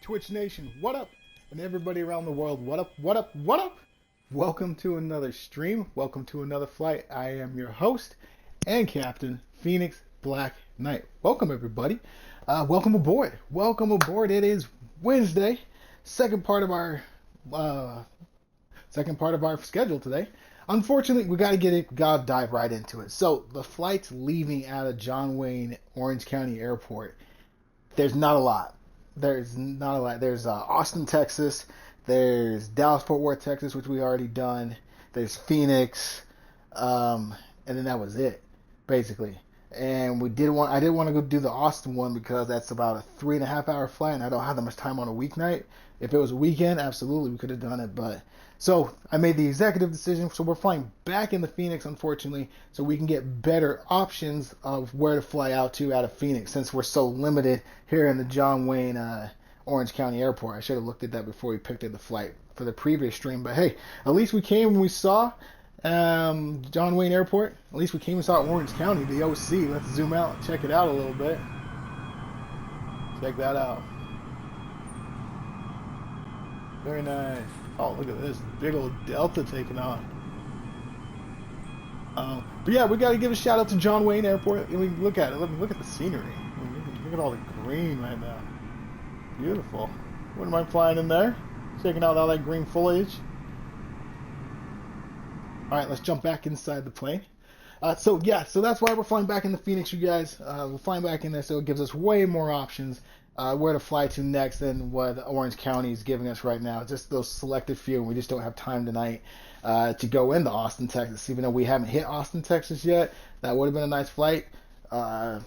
Twitch Nation, what up? And everybody around the world, what up, what up, what up? Welcome to another stream. Welcome to another flight. I am your host and captain, Phoenix Black Knight. Welcome, everybody. Welcome aboard. Welcome aboard. It is Wednesday, second part of our schedule today. Unfortunately, we gotta dive right into it. So the flights leaving out of John Wayne, Orange County Airport, there's not a lot. There's Austin, Texas. There's Dallas, Fort Worth, Texas, which we already done. There's Phoenix, and then that was it, basically. And I did want to go do the Austin one because that's about a 3.5 hour flight, and I don't have that much time on a weeknight. If it was a weekend, absolutely we could have done it, but so I made the executive decision. So we're flying back into Phoenix, unfortunately, so we can get better options of where to fly out of Phoenix, since we're so limited here in the John Wayne, Orange County Airport. I should have looked at that before we picked up the flight for the previous stream, but hey, at least we came and we saw John Wayne Airport. At least we came and saw Orange County, the OC. Let's zoom out and check it out a little bit. Check that out. Very nice. Oh, look at this big old Delta taking off. But yeah, we got to give a shout out to John Wayne Airport. I mean, look at it. Look at the scenery. I mean, look at all the green right now. Beautiful. Wouldn't mind flying in there, checking out all that green foliage. All right, let's jump back inside the plane. So that's why we're flying back into Phoenix, you guys. We're flying back in there, so it gives us way more options where to fly to next than what Orange County is giving us right now. Just those selected few. We just don't have time tonight to go into Austin, Texas, even though we haven't hit Austin, Texas yet. That would have been a nice flight. If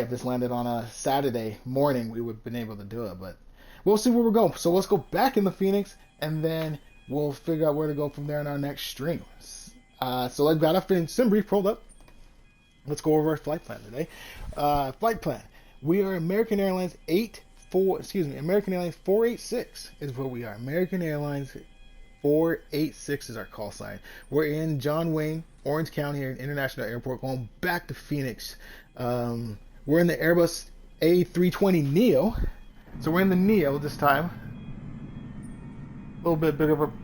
this landed on a Saturday morning, we would have been able to do it. But we'll see where we're going. So let's go back into Phoenix, and then we'll figure out where to go from there in our next stream. So I've got a sim brief pulled up. Let's go over our flight plan today. Flight plan. We are American Airlines American Airlines 486 is what we are. American Airlines 486 is our call sign. We're in John Wayne, Orange County International Airport, going back to Phoenix. We're in the Airbus A320neo. So we're in the Neo this time. A little bit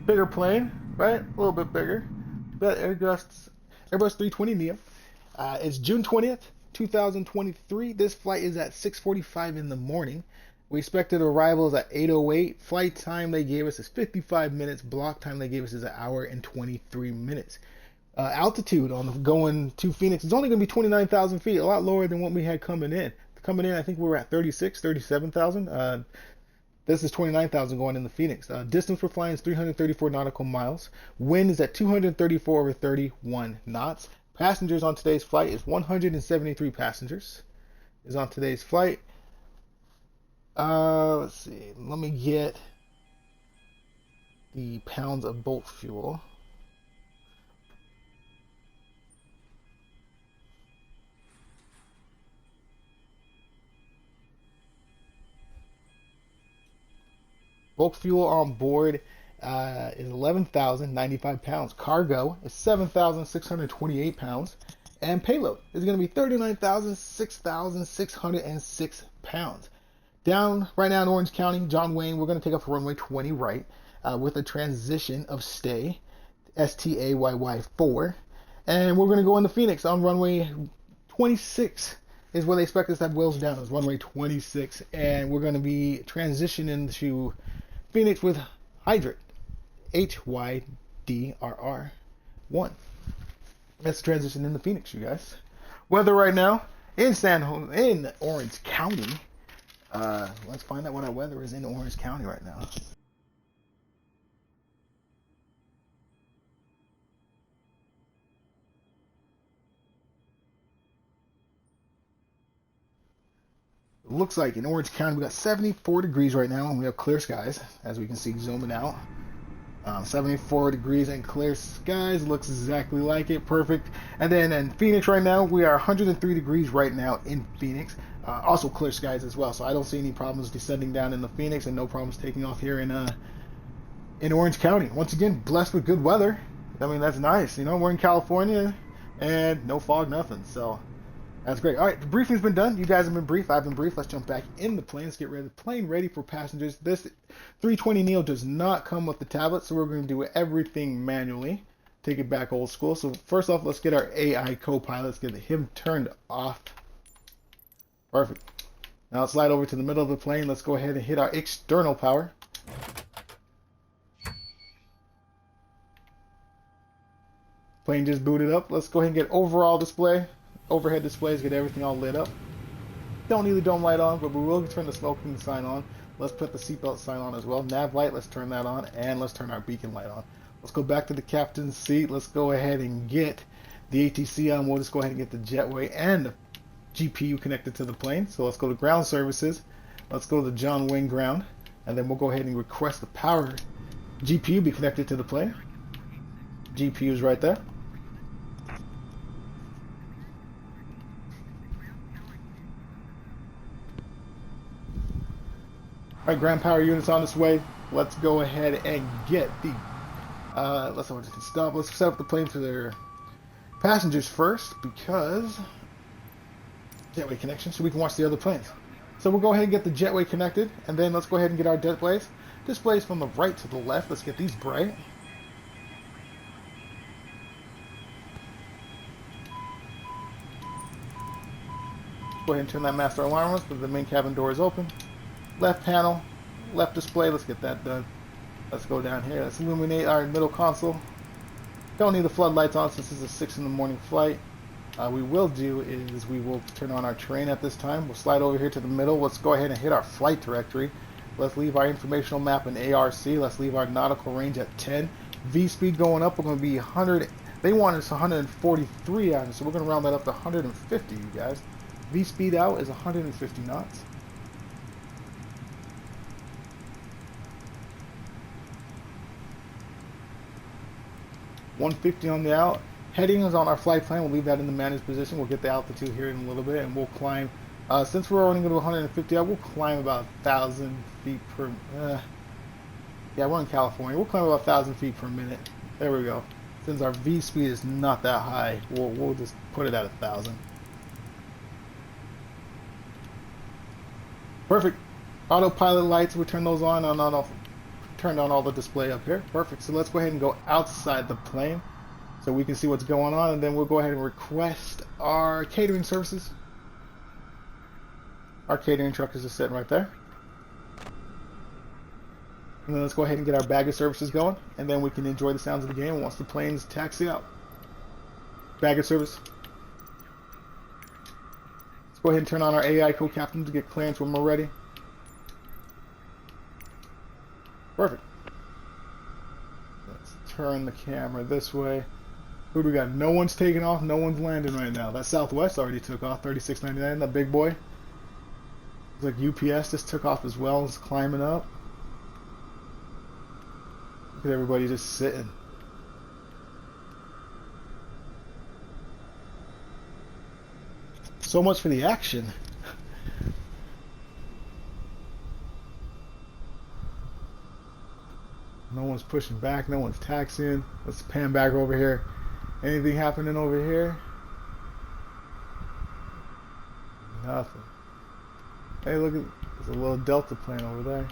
bigger plane, right? A little bit bigger. But Airbus 320neo. It's June 20th, 2023. This flight is at 6:45 in the morning. We expected arrival is at 8:08. Flight time they gave us is 55 minutes. Block time they gave us is an hour and 23 minutes. Altitude on going to Phoenix is only going to be 29,000 feet, a lot lower than what we had coming in. Coming in, I think we were at 37,000. This is 29,000 going into Phoenix. Distance we're flying is 334 nautical miles. Wind is at 234 over 31 knots. Passengers on today's flight is 173 passengers. Is on today's flight. Let's see. Let me get the pounds of bulk fuel. Bulk fuel on board is 11,095 pounds. Cargo is 7,628 pounds. And payload is going to be 6,606 pounds. Down right now in Orange County, John Wayne, we're going to take off runway 20 right with a transition of stay, STAYY4. And we're going to go into Phoenix on runway 26 is where they expect us to have wheels down. It's runway 26. And we're going to be transitioning to Phoenix with Hydrant, HYDRR1. That's the transition into Phoenix, you guys. Weather right now in Orange County. Let's find out what our weather is in Orange County right now. Looks like in Orange County we got 74 degrees right now, and we have clear skies, as we can see zooming out. 74 degrees and clear skies, looks exactly like it, perfect. And then in Phoenix right now, we are 103 degrees right now in Phoenix. Also clear skies as well, so I don't see any problems descending down into Phoenix, and no problems taking off here in Orange County. Once again, blessed with good weather. I mean, that's nice. You know, we're in California, and no fog, nothing. So That's great. All right, the briefing's been done. You guys have been briefed. I've been briefed. Let's jump back in the plane. Let's get ready. The plane ready for passengers. This 320neo does not come with the tablet, so we're going to do everything manually. Take it back old school. So first off, let's get our AI co-pilot. Let's get him turned off. Perfect. Now let's slide over to the middle of the plane. Let's go ahead and hit our external power. Plane just booted up. Let's go ahead and get overall display. Overhead displays, get everything all lit up. Don't need the dome light on, but we will turn the smoking sign on. Let's put the seatbelt sign on as well. Nav light, let's turn that on, and let's turn our beacon light on. Let's go back to the captain's seat. Let's go ahead and get the ATC on. We'll just go ahead and get the jetway and the GPU connected to the plane. So let's go to ground services. Let's go to John Wayne ground, and then we'll go ahead and request the power GPU be connected to the plane. GPU is right there. All right, ground power units on its way. Let's go ahead and get the, let's stop. Let's set up the plane for their passengers first because jetway connection so we can watch the other planes. So we'll go ahead and get the jetway connected, and then let's go ahead and get our displays. Displays from the right to the left. Let's get these bright. Go ahead and turn that master alarm on, but the main cabin door is open. Left panel, left display, let's get that done. Let's go down here. Let's illuminate our middle console. Don't need the floodlights on since this is a 6 in the morning flight. We will do is we will turn on our terrain at this time. We'll slide over here to the middle. Let's go ahead and hit our flight directory. Let's leave our informational map in ARC. Let's leave our nautical range at 10. V-speed going up, we're going to be 100. They want us 143 out, so we're going to round that up to 150, you guys. V-speed out is 150 knots. $150 on the out. Heading is on our flight plan. We'll leave that in the managed position. We'll get the altitude here in a little bit, and we'll climb. Since we're only going to 150 out, we'll climb about 1,000 feet per. Yeah, we're in California. We'll climb about 1,000 feet per minute. There we go. Since our V speed is not that high, we'll just put it at 1,000. Perfect. Autopilot lights. We turn those on and off. Turned on all the display up here. Perfect. So let's go ahead and go outside the plane so we can see what's going on, and then we'll go ahead and request our catering services. Our catering truck is just sitting right there. And then let's go ahead and get our baggage services going, and then we can enjoy the sounds of the game once the planes taxi out. Baggage service. Let's go ahead and turn on our AI co-captain to get clearance when we're ready. Perfect. Let's turn the camera this way. Who do we got? No one's taking off. No one's landing right now. That Southwest already took off. 36.99. That big boy. Looks like UPS just took off as well. It's climbing up. Look at everybody just sitting. So much for the action. No one's pushing back. No one's taxiing. Let's pan back over here. Anything happening over here? Nothing. Hey, look at there's a little Delta plane over there.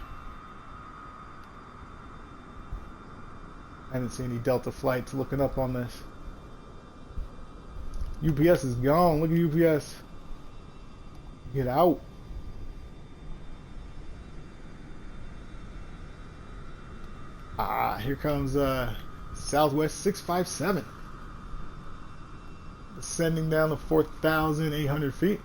I didn't see any Delta flights looking up on this. UPS is gone. Look at UPS. Get out. Here comes Southwest 657. Ascending down to 4,800 feet.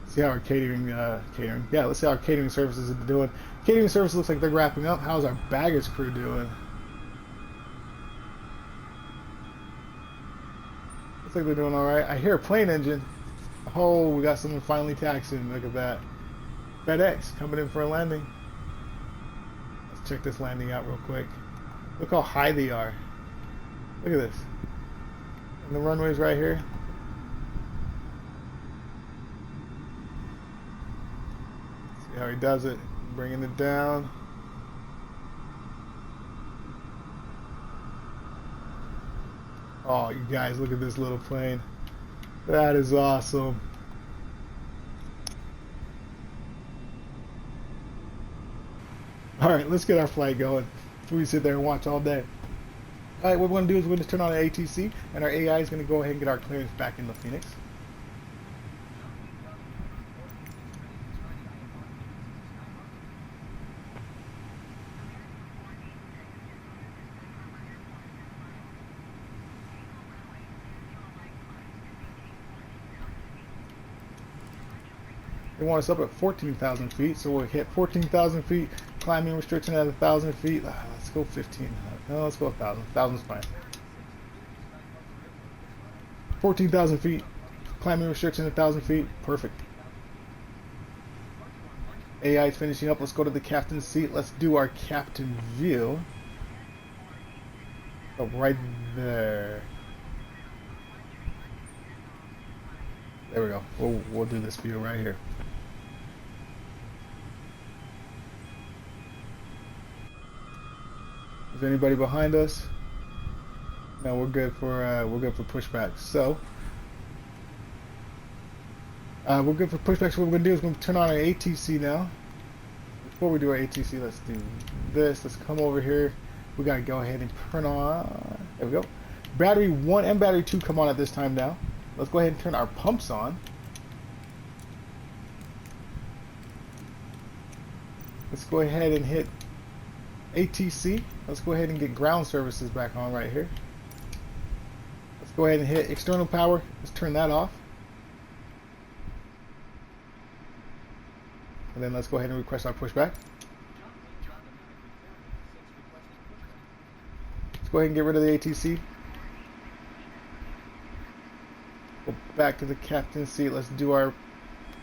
See how our catering. Yeah, let's see how our catering services are doing. Catering services looks like they're wrapping up. How's our baggage crew doing? Looks like they're doing all right. I hear a plane engine. Oh, we got someone finally taxiing. Look at that. FedEx coming in for a landing. Let's check this landing out real quick. Look how high they are. Look at this. And the runway's right here. See how he does it. Bringing it down. Oh, you guys, look at this little plane. That is awesome. All right, let's get our flight going. We sit there and watch all day. All right, what we're going to do is we're going to turn on our ATC, and our AI is going to go ahead and get our clearance back in the Phoenix. They want us up at 14,000 feet, so we'll hit 14,000 feet, climbing restriction at 1,000 feet. Let's go 15. No, let's go 1,000. 1,000's fine. 14,000 feet, climbing restriction at 1,000 feet. Perfect. AI is finishing up. Let's go to the captain's seat. Let's do our captain view. Oh, right there. There we go. We'll do this view right here. Is anybody behind us? No, we're good for pushback. So we're good for pushback. So what we're gonna do is we're gonna turn on our ATC now. Before we do our ATC, let's do this. Let's come over here. We gotta go ahead and turn on. There we go. Battery 1 and battery 2 come on at this time now. Let's go ahead and turn our pumps on. Let's go ahead and hit ATC. Let's go ahead and get ground services back on right here. Let's go ahead and hit external power. Let's turn that off. And then let's go ahead and request our pushback. Let's go ahead and get rid of the ATC. Go back to the captain's seat. Let's do our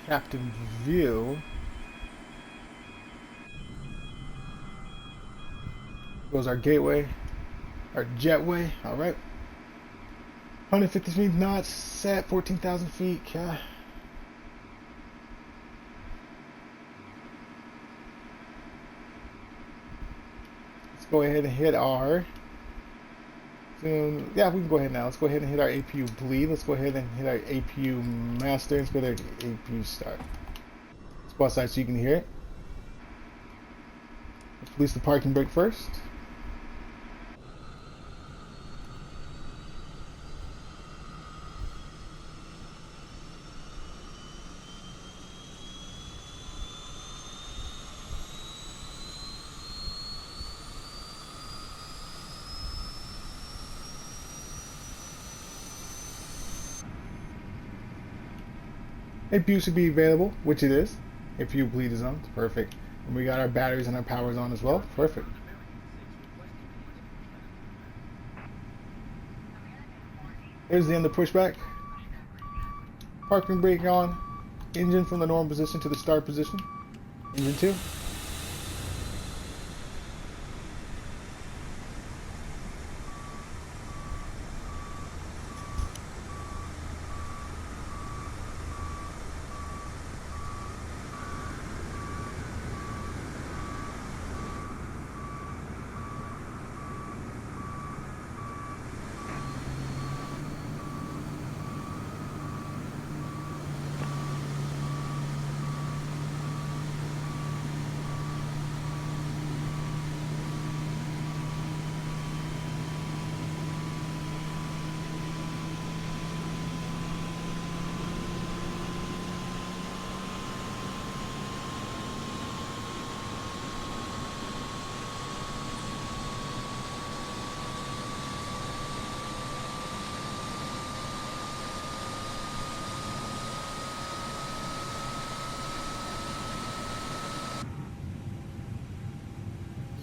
captain view. Goes our gateway, our jetway. All right. 153 knots, set 14,000 feet. Let's go ahead and hit our. Yeah, we can go ahead now. Let's go ahead and hit our APU bleed. Let's go ahead and hit our APU master. Let's go to APU start. Let's go outside so you can hear it. Let's release the parking brake first. APU should be available, which it is. APU bleed is on, it's perfect. And we got our batteries and our powers on as well, perfect. Here's the end of pushback. Parking brake on. Engine from the normal position to the start position. Engine 2.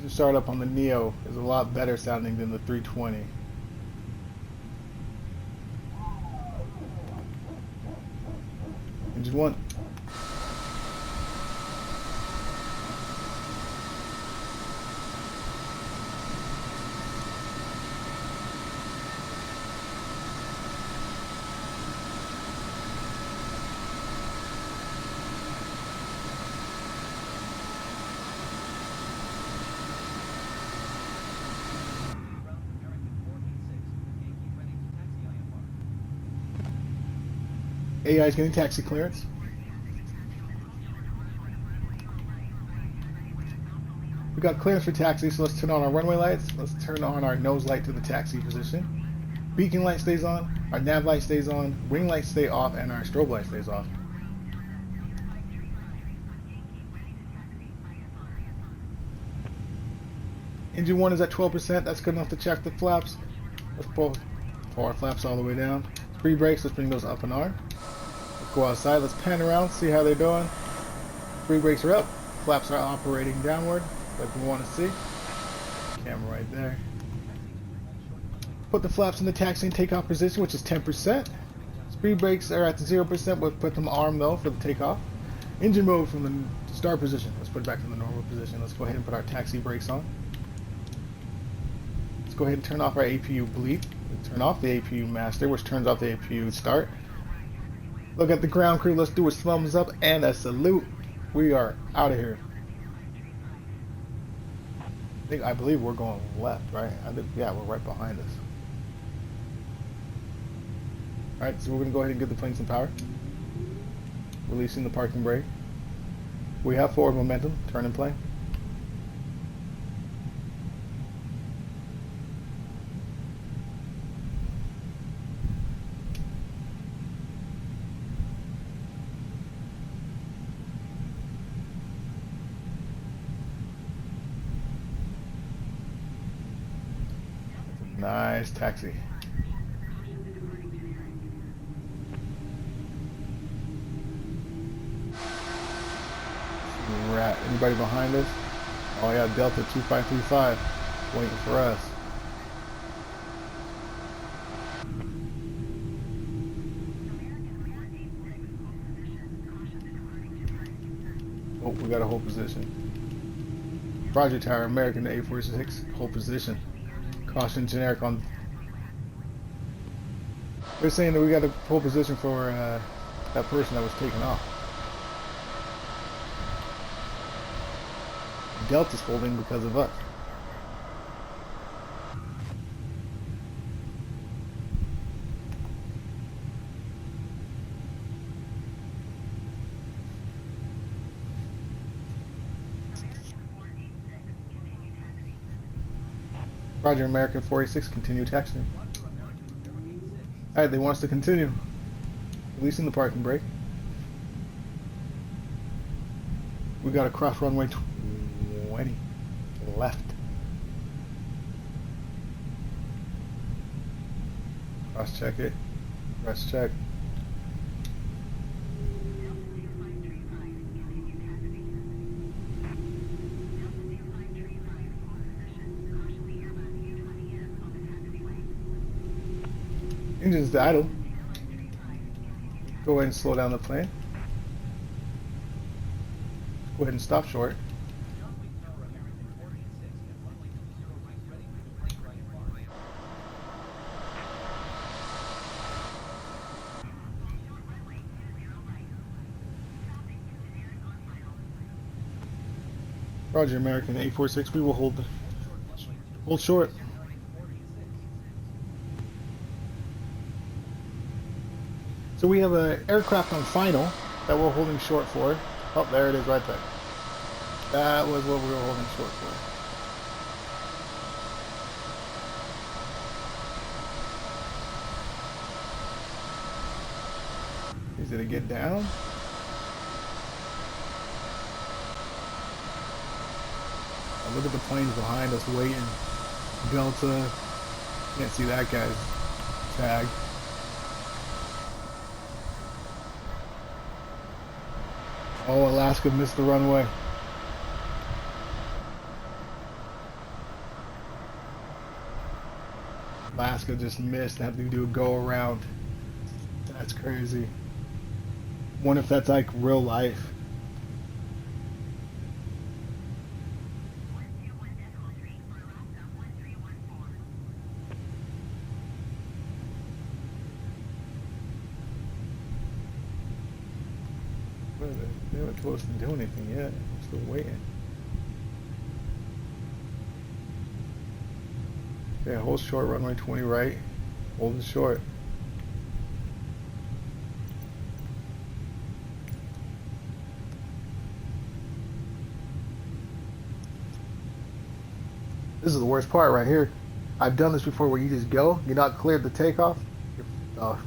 The startup on the Neo is a lot better sounding than the 320. Engine 1. AI is getting taxi clearance. We got clearance for taxi, so let's turn on our runway lights. Let's turn on our nose light to the taxi position. Beacon light stays on, our nav light stays on, wing lights stay off, and our strobe light stays off. Engine 1 is at 12%. That's good enough to check the flaps. Let's pull our flaps all the way down. Free brakes, let's bring those up and on. Let's go outside, let's pan around, see how they're doing. Free brakes are up, flaps are operating downward, like we want to see. Camera right there. Put the flaps in the taxi and takeoff position, which is 10%. Speed brakes are at 0%, we'll put them armed though for the takeoff. Engine mode from the start position. Let's put it back to the normal position. Let's go ahead and put our taxi brakes on. Let's go ahead and turn off our APU bleed. We turn off the APU master, which turns off the APU start. Look at the ground crew. Let's do a thumbs up and a salute. We are out of here. I believe we're going left, right? Yeah, we're right behind us. Alright, so we're going to go ahead and give the plane some power. Releasing the parking brake. We have forward momentum. Turn and plane. Nice taxi. Rat. Anybody behind us? Oh yeah, Delta 2535 waiting for us. Oh, we got a hold position. Roger Tower, American 846, hold position. Caution generic on. They're saying that we got a hold position for that person that was taken off. Delta's holding because of us. Roger, American 46, continue taxiing. Alright, they want us to continue. Releasing the parking brake. We got to cross runway 20 left. Cross check it. Press check. Engine's idle. Go ahead and slow down the plane. Go ahead and stop short. Roger, American 846. We will hold short. So we have an aircraft on final that we're holding short for. Oh, there it is right there. That was what we were holding short for. Is it a get down? Oh, look at the planes behind us waiting. Delta. Can't see that guy's tag. Oh, Alaska missed the runway. Alaska just missed. Had to do a go around. That's crazy. Wonder if that's like real life. They weren't supposed to do anything yet. I'm still waiting. Okay, hold short, runway 20 right. Hold it short. This is the worst part right here. I've done this before where you just go, you're not cleared the takeoff, your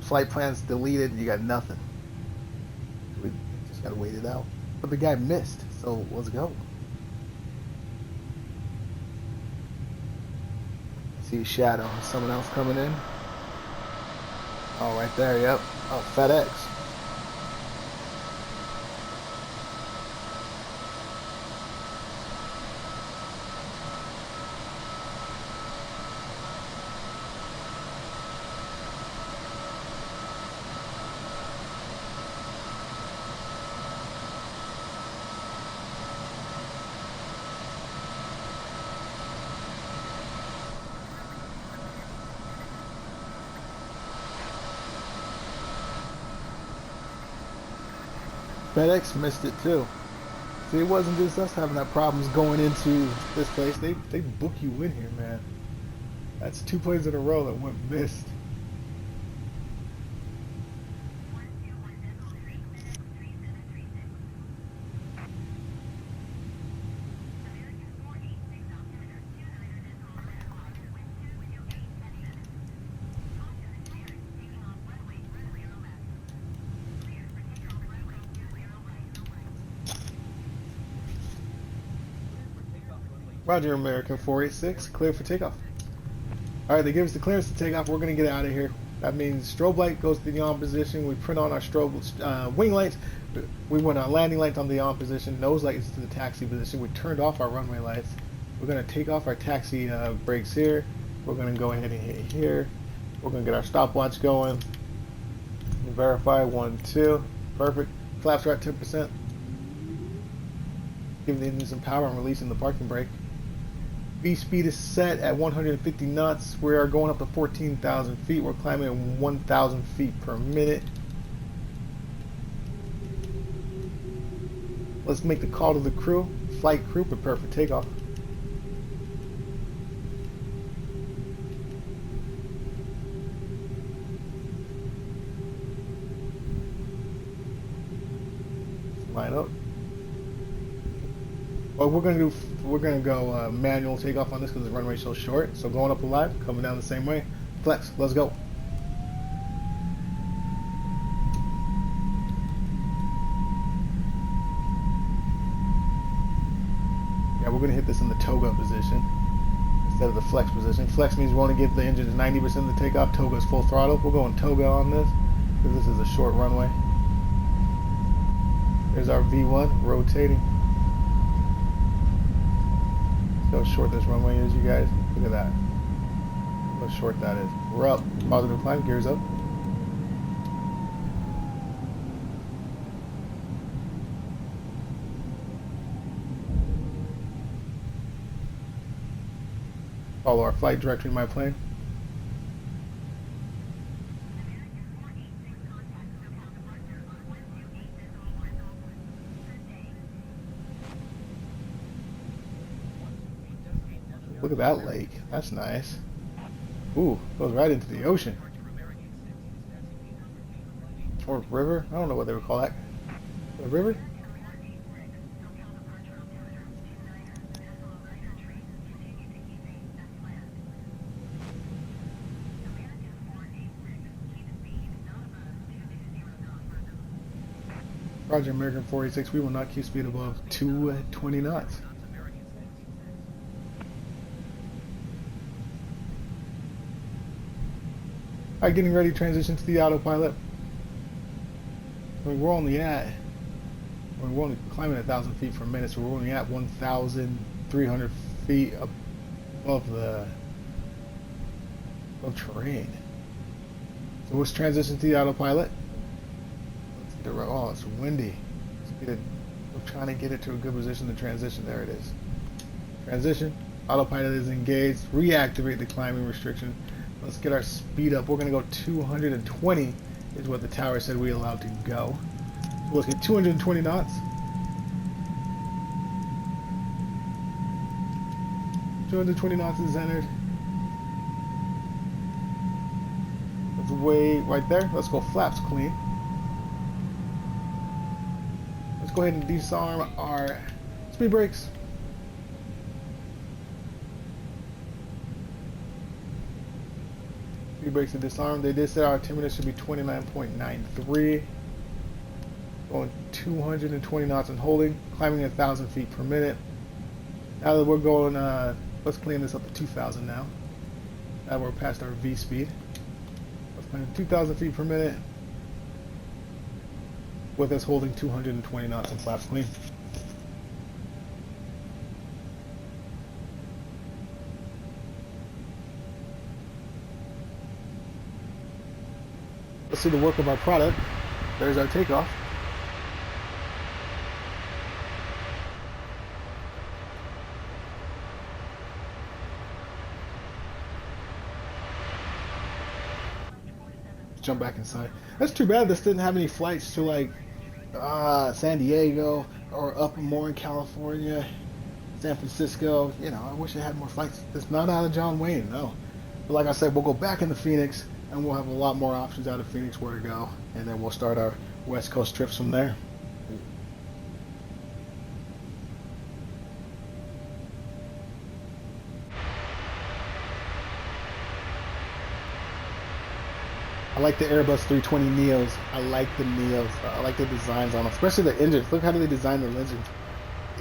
flight plan's deleted, you got nothing. We just gotta wait it out. But the guy missed, so let's go. See a shadow, someone else coming in. Oh, right there, yep. Oh, FedEx. FedEx missed it too. See, it wasn't just us having that problems going into this place. They book you in here, man. That's 2 planes in a row that went missed. Roger, American 486, clear for takeoff. Alright, they give us the clearance to take off. We're going to get out of here. That means strobe light goes to the on position. We print on our strobe wing lights. We want our landing lights on the on position. Nose light is to the taxi position. We turned off our runway lights. We're going to take off our taxi brakes here. We're going to go ahead and hit here. We're going to get our stopwatch going. Verify 1, 2. Perfect. Flaps are at 10%. Giving the engine some power and releasing the parking brake. V speed is set at 150 knots. We are going up to 14,000 feet. We're climbing at 1,000 feet per minute. Let's make the call to the crew. Flight crew, prepare for takeoff. Line up. Well, we're gonna go manual takeoff on this because the runway's so short. So going up alive, coming down the same way. Flex, let's go. Yeah, we're gonna hit this in the toga position instead of the flex position. Flex means we want to give the engine 90% of the takeoff. Toga is full throttle. We're going toga on this because this is a short runway. There's our V1 rotating. Look how short this runway is, you guys. Look at that. Look how short that is. We're up. Positive climb, gears up. Follow our flight directory in my plane. Look at that lake. That's nice. Ooh, goes right into the ocean. Or river. I don't know what they would call that. A river? Roger, American 486. We will not keep speed above 220 knots. Alright, getting ready to transition to the autopilot. We're only climbing 1,000 feet per minute, so we're only at 1,300 feet above terrain. So let's transition to the autopilot. Let's get it. Oh, it's windy. We're trying to get it to a good position to transition. There it is. Transition. Autopilot is engaged. Reactivate the climbing restriction. Let's get our speed up. We're going to go 220 is what the tower said we allowed to go. So let's get 220 knots. 220 knots is entered. Let's wait right there. Let's go flaps clean. Let's go ahead and disarm our speed brakes. safety brakes to disarm. They did say our altimeter should be 29.93. Going 220 knots and holding, climbing 1,000 feet per minute. Now that we're going, let's clean this up to 2,000 now. Now we're past our V speed. Let's climb 2,000 feet per minute with us holding 220 knots and flaps clean. Let's see the work of our product. There's our takeoff. Jump back inside. That's too bad this didn't have any flights to like San Diego or up more in California, San Francisco. You know, I wish it had more flights. It's not out of John Wayne, no. But like I said, we'll go back into Phoenix and we'll have a lot more options out of Phoenix where to go, and then we'll start our West Coast trips from there. I like the Airbus 320neos. I like the neos. I like the designs on them, especially the engines. Look how they designed the engines.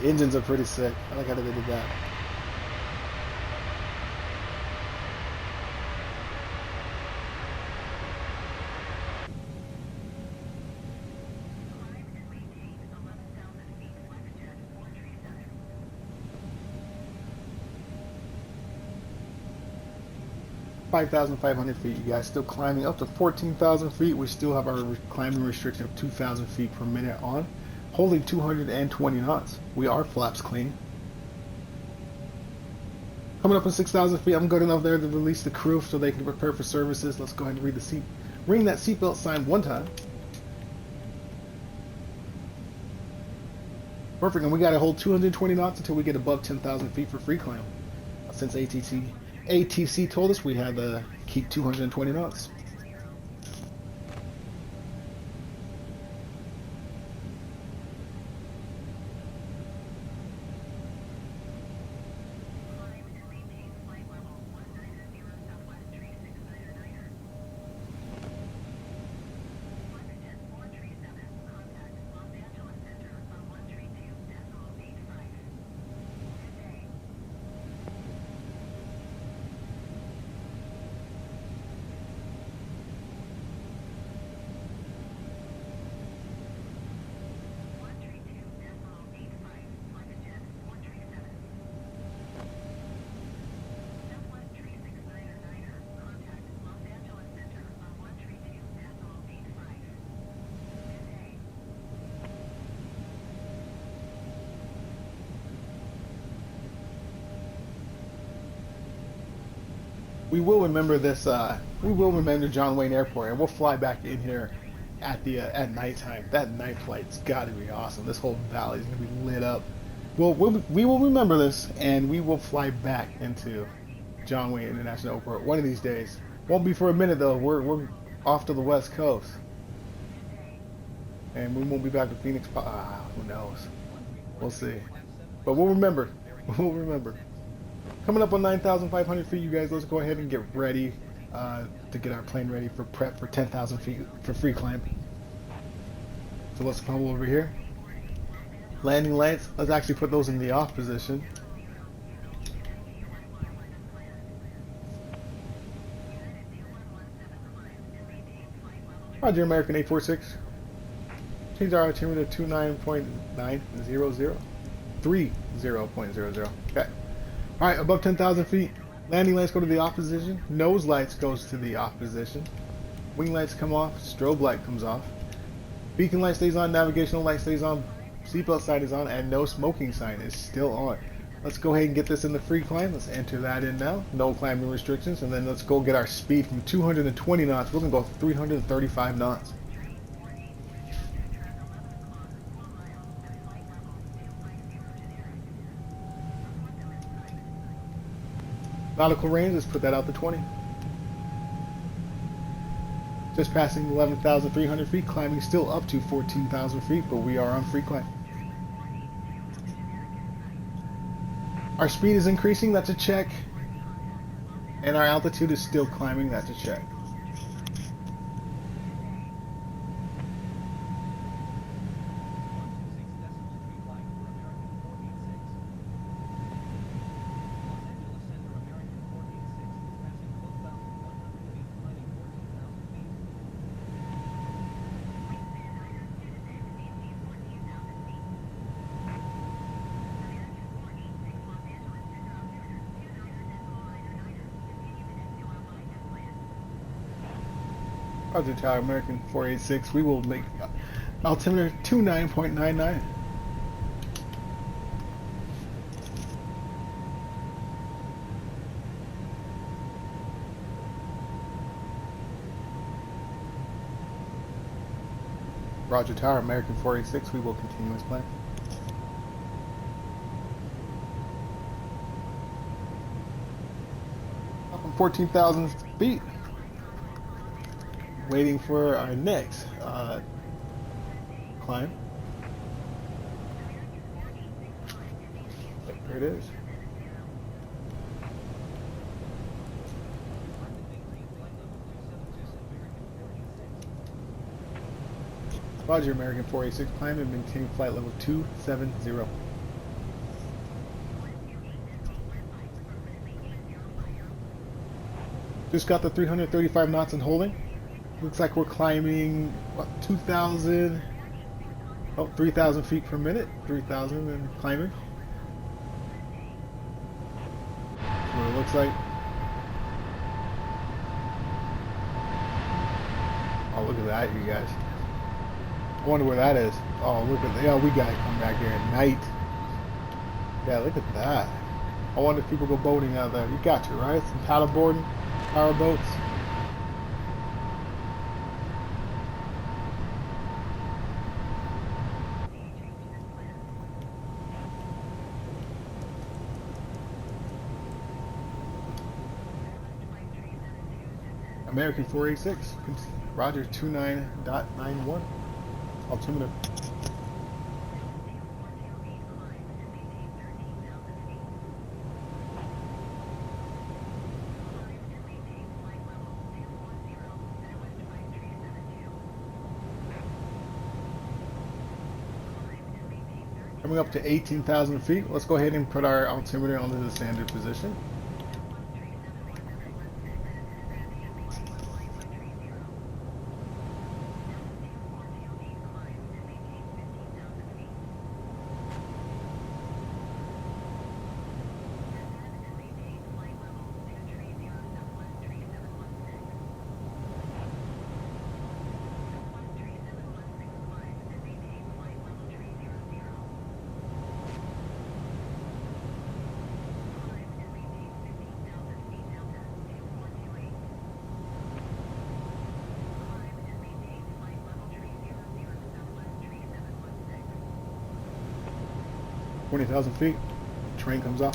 The engines are pretty sick. I like how they did that. (5,500 feet, you guys. Still climbing up to 14,000 feet. We still have our climbing restriction of 2,000 feet per minute on, holding 220 knots. We are flaps clean. Coming up on 6,000 feet, I'm good enough there to release the crew so they can prepare for services. Let's go ahead and ring that seatbelt sign one time. Perfect, and we got to hold 220 knots until we get above 10,000 feet for free climb. Since ATC told us we had to keep 220 knots. We will remember this. We will remember John Wayne Airport, and we'll fly back in here at nighttime. That night flight's got to be awesome. This whole valley is gonna be lit up. We will remember this, and we will fly back into John Wayne International Airport one of these days. Won't be for a minute though. We're off to the West Coast, and we won't be back to Phoenix. Who knows? We'll see. But we'll remember. We'll remember. Coming up on 9,500 feet, you guys. Let's go ahead and get ready to get our plane ready for prep for 10,000 feet for free climb. So let's come over here. Landing lights. Let's actually put those in the off position. Roger, American 846. Change our altimeter to 29.900. 30.00. Okay. Alright, above 10,000 feet. Landing lights go to the off position. Nose lights goes to the off position. Wing lights come off. Strobe light comes off. Beacon light stays on. Navigational light stays on. Seatbelt sign is on. And no smoking sign is still on. Let's go ahead and get this in the free climb. Let's enter that in now. No climbing restrictions. And then let's go get our speed from 220 knots. We're going to go 335 knots. Nautical range, let's put that out to 20. Just passing 11,300 feet, climbing still up to 14,000 feet, but we are on free climb. Our speed is increasing, that's a check. And our altitude is still climbing, that's a check. Roger Tower, American 486. We will make altimeter 29.99. Roger Tower, American 486. We will continue as planned. Up on 14,000 feet. Waiting for our next climb. There it is. Roger, American 486, climb and maintain flight level 270. Just got the 335 knots and holding. Looks like we're climbing, what, 2,000, 3,000 feet per minute. 3,000 and climbing. That's what it looks like. Oh, look at that, you guys. I wonder where that is. Oh, look at that. Yeah, we gotta come back here at night. Yeah, look at that. I wonder if people go boating out there. You got to, right? Some paddle boarding, power boats. American 486, Roger 29.91, altimeter. Coming up to 18,000 feet, let's go ahead and put our altimeter onto the standard position. Twenty 20,000 feet, train comes off.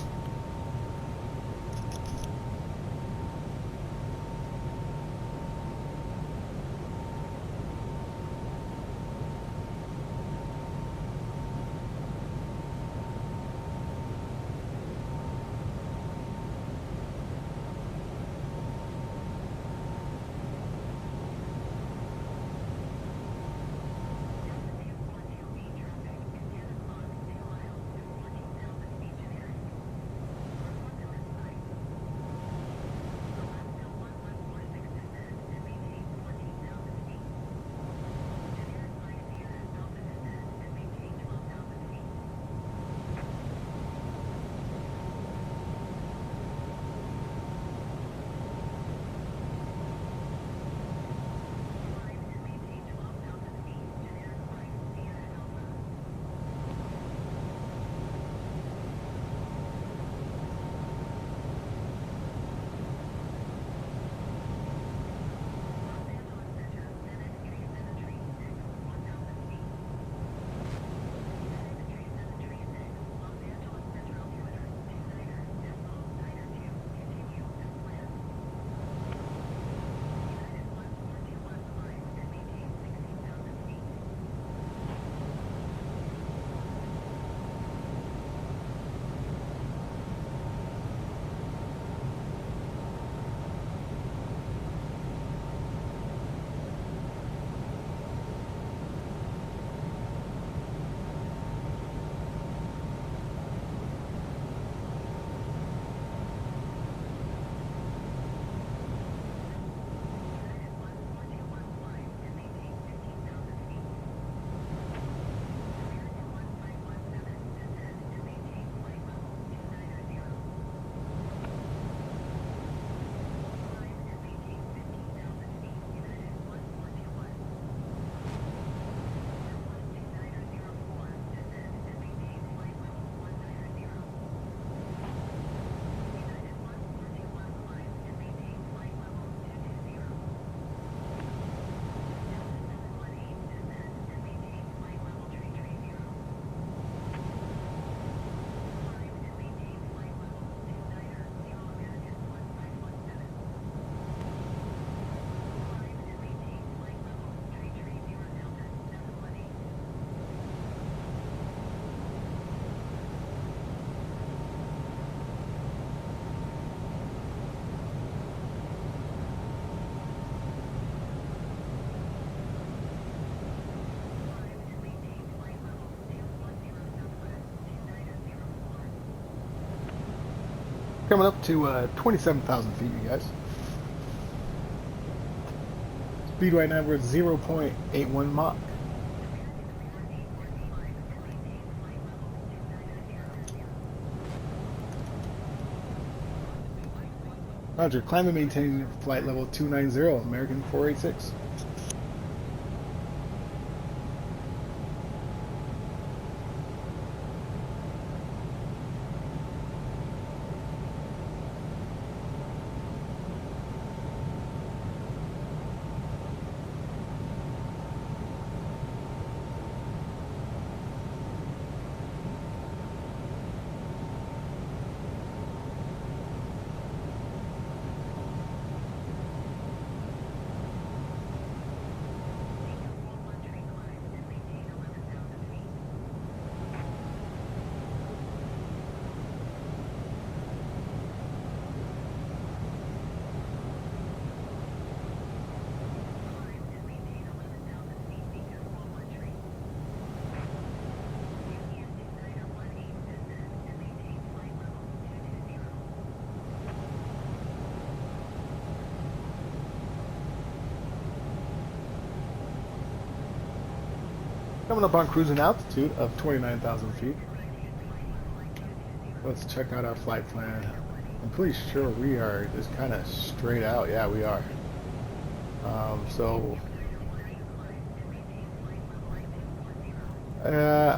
coming up to 27,000 feet, you guys. Speed right now we're at 0.81 Mach. Roger, climb and maintain flight level 290, American 486. Coming up on cruising altitude of 29,000 feet. Let's check out our flight plan. I'm pretty sure we are just kind of straight out. Yeah, we are. I'm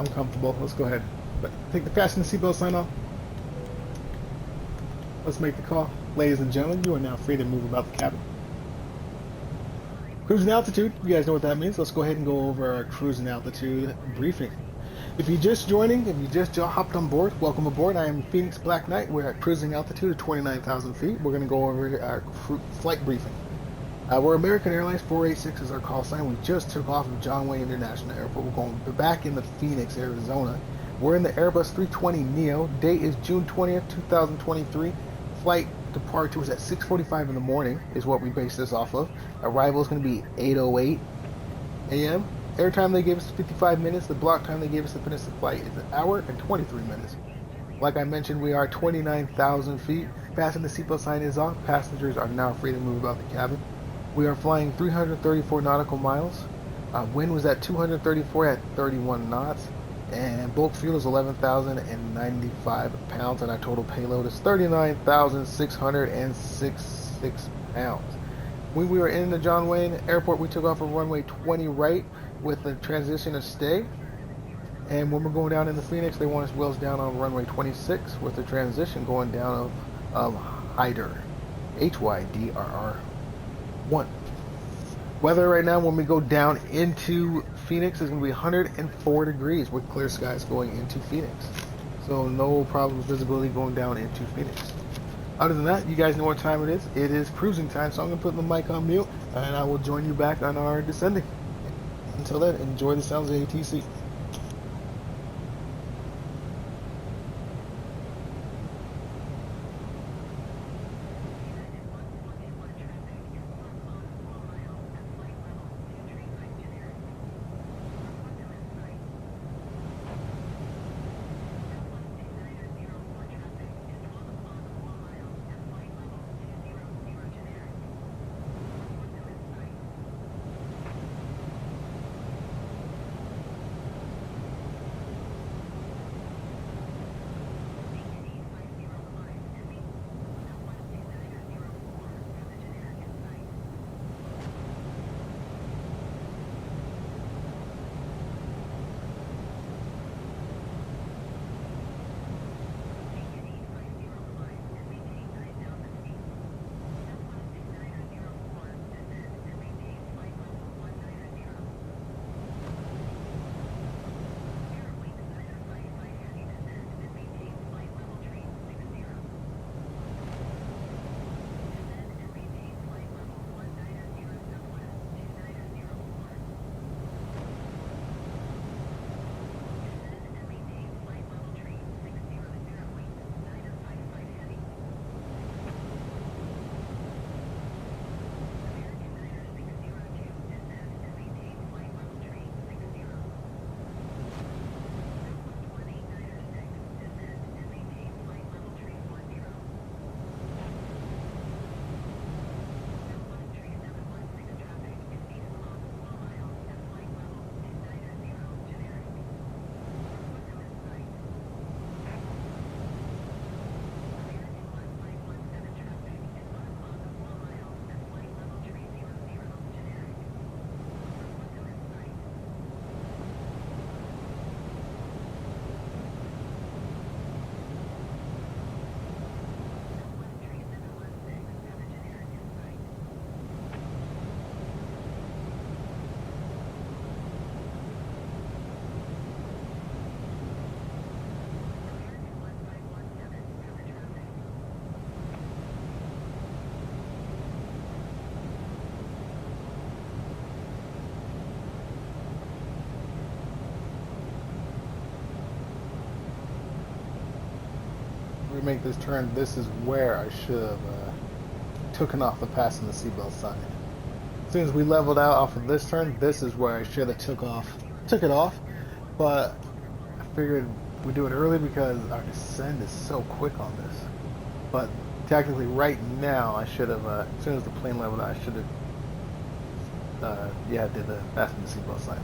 comfortable. Let's go ahead. Take the fasten seatbelt sign off. Let's make the call. Ladies and gentlemen, you are now free to move about the cabin. Cruising altitude, you guys know what that means. Let's go ahead and go over our cruising altitude briefing. If you're just joining, if you just hopped on board, welcome aboard. I am Phoenix Black Knight. We're at cruising altitude of 29,000 feet. We're going to go over our flight briefing. We're American Airlines 486 is our call sign. We just took off of John Wayne International Airport. We're going back into Phoenix, Arizona. We're in the Airbus 320neo. Date is June 20th, 2023. Flight departure was at 6:45 in the morning is what we base this off of. Arrival is going to be 8:08 a.m. Airtime they gave us 55 minutes. The block time they gave us to finish the flight is 1 hour and 23 minutes. Like I mentioned, we are 29,000 feet. Fasten the seatbelt sign is off. Passengers are now free to move about the cabin. We are flying 334 nautical miles. Wind was at 234 at 31 knots. And bulk fuel is 11,095 pounds, and our total payload is 39,666 pounds. When we were in the John Wayne Airport, we took off of runway 20 right with the transition of stay. And when we're going down into Phoenix, they want us wheels down on runway 26 with the transition going down of Hyder, HYDRR1. Weather right now when we go down into Phoenix is going to be 104 degrees with clear skies going into Phoenix. So no problems visibility going down into Phoenix. Other than that, you guys know what time it is. It is cruising time, so I'm going to put the mic on mute and I will join you back on our descending. Until then, enjoy the sounds of ATC. make this turn, this is where I should have taken off the passing the seatbelt sign. As soon as we leveled out off of this turn, this is where I should have took it off. But I figured we do it early because our descent is so quick on this. But technically, right now, I should have, as soon as the plane leveled out, I should have, did the fasten the seatbelt sign.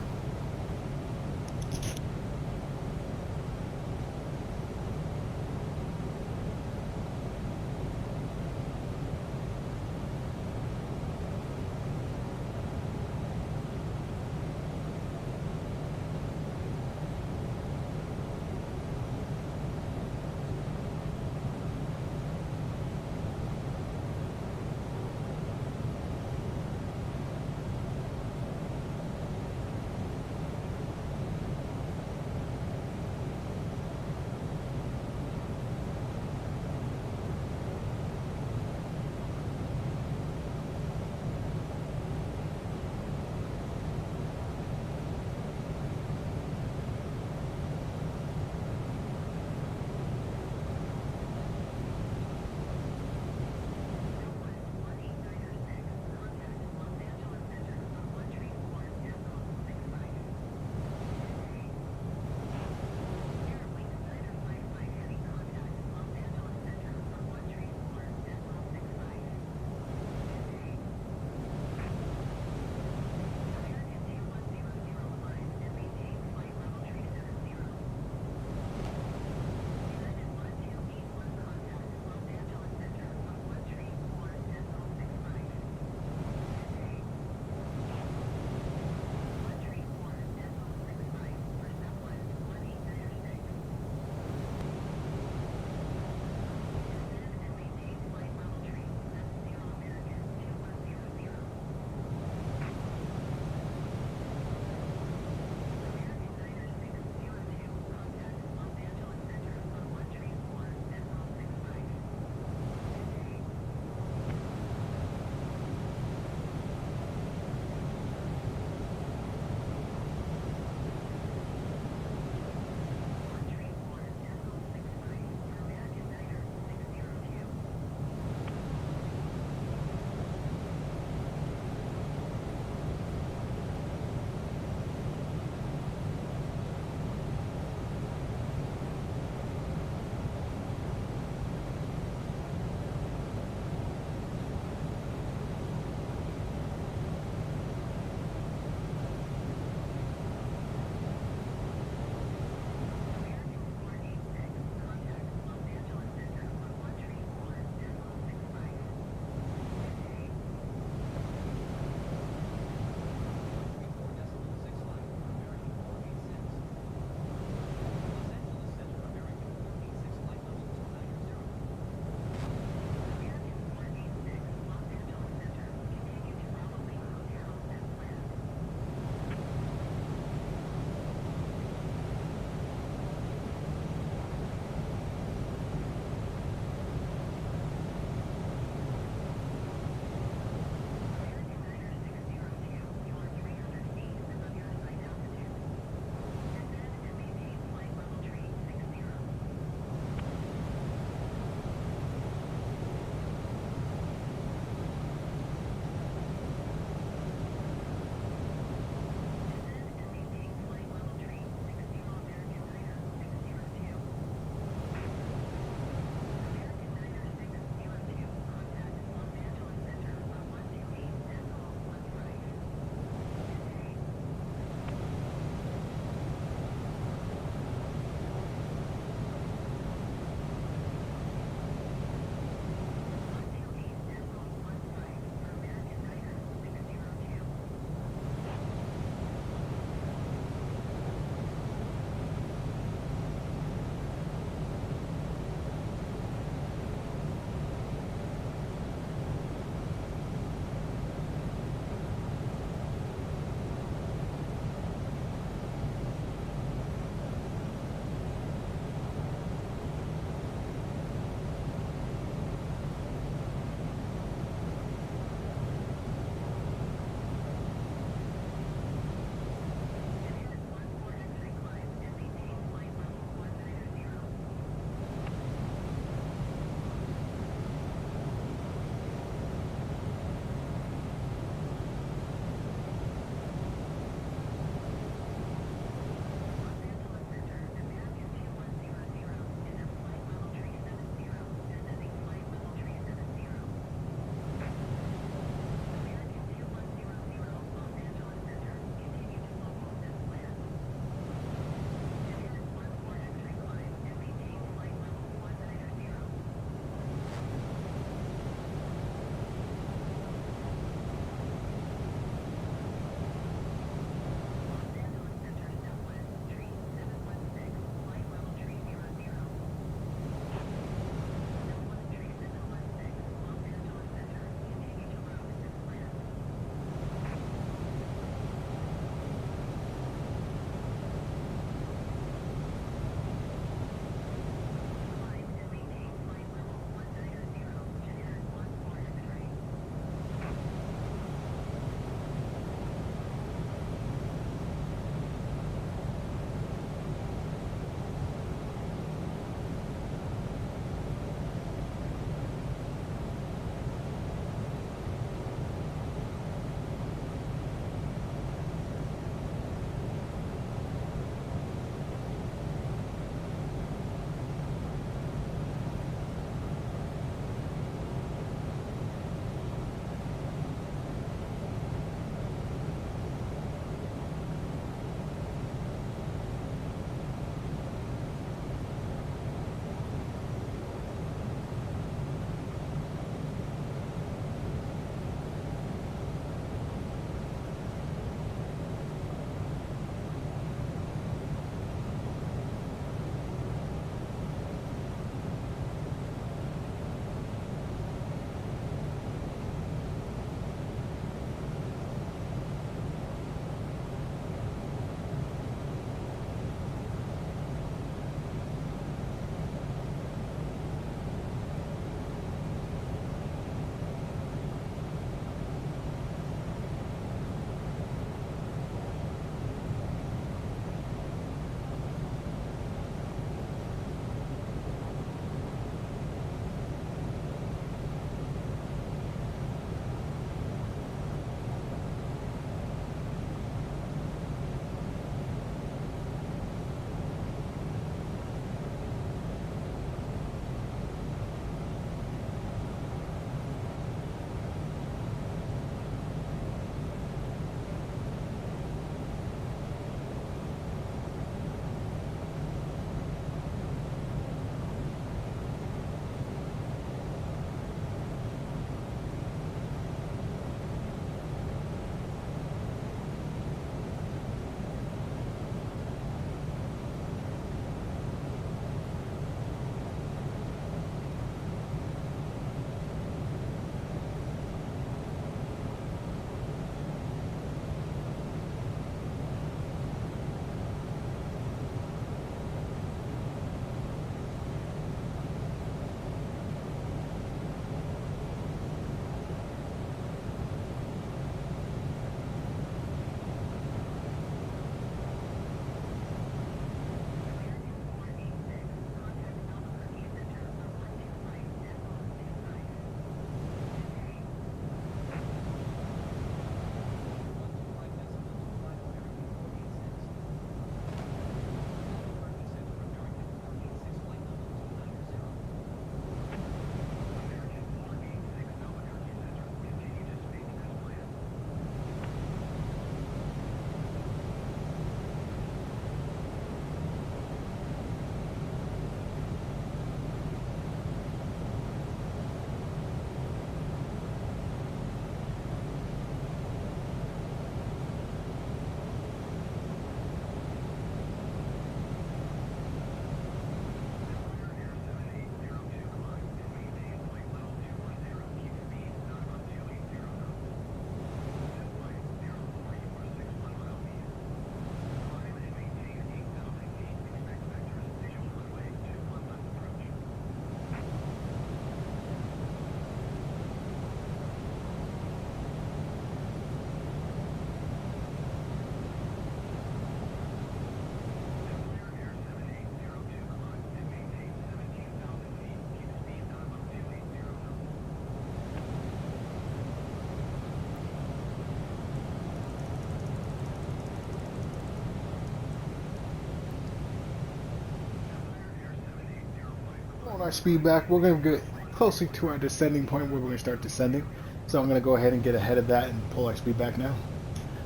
our speed back. We're going to get closer to our descending point where we're going to start descending. So I'm going to go ahead and get ahead of that and pull our speed back now.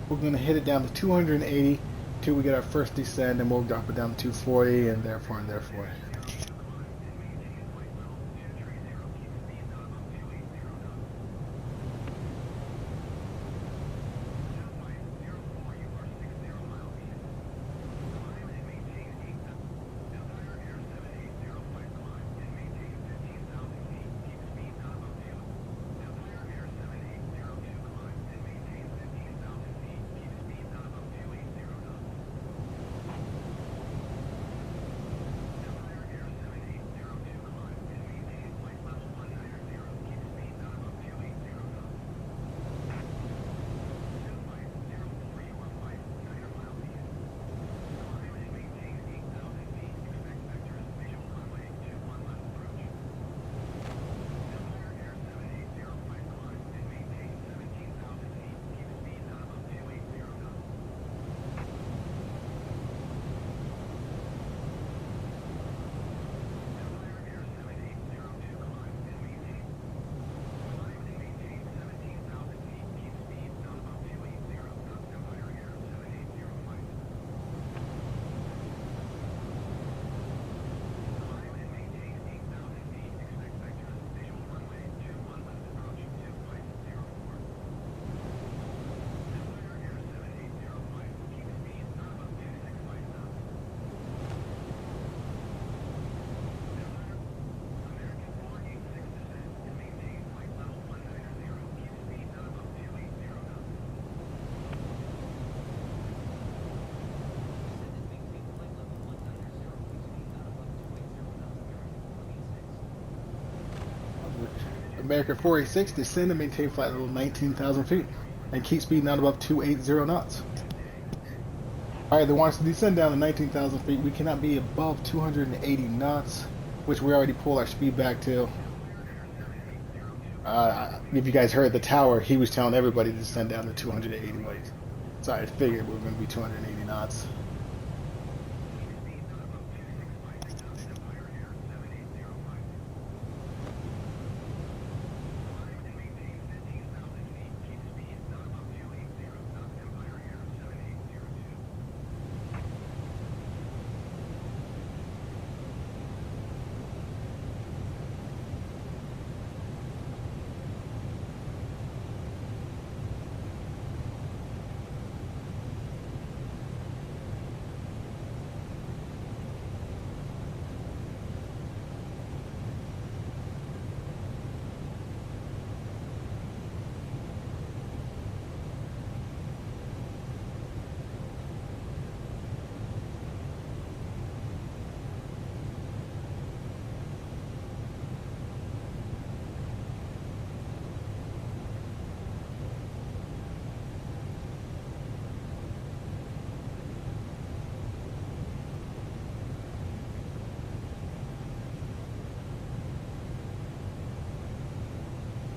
We're going to hit it down to 280 till we get our first descent, and we'll drop it down to 240 and therefore. American 486, descend and maintain flight level 19,000 feet, and keep speed not above 280 knots. Alright, they want us to descend down to 19,000 feet. We cannot be above 280 knots, which we already pulled our speed back to. If you guys heard the tower, he was telling everybody to descend down to 280 knots. So I figured we were going to be 280 knots.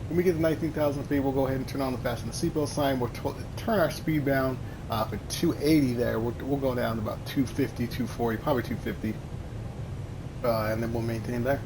When we get to 19,000 feet, we'll go ahead and turn on the fasten the seatbelt sign. We'll turn our speed down for 280 there. We'll go down to about 250, 240, probably 250, and then we'll maintain there.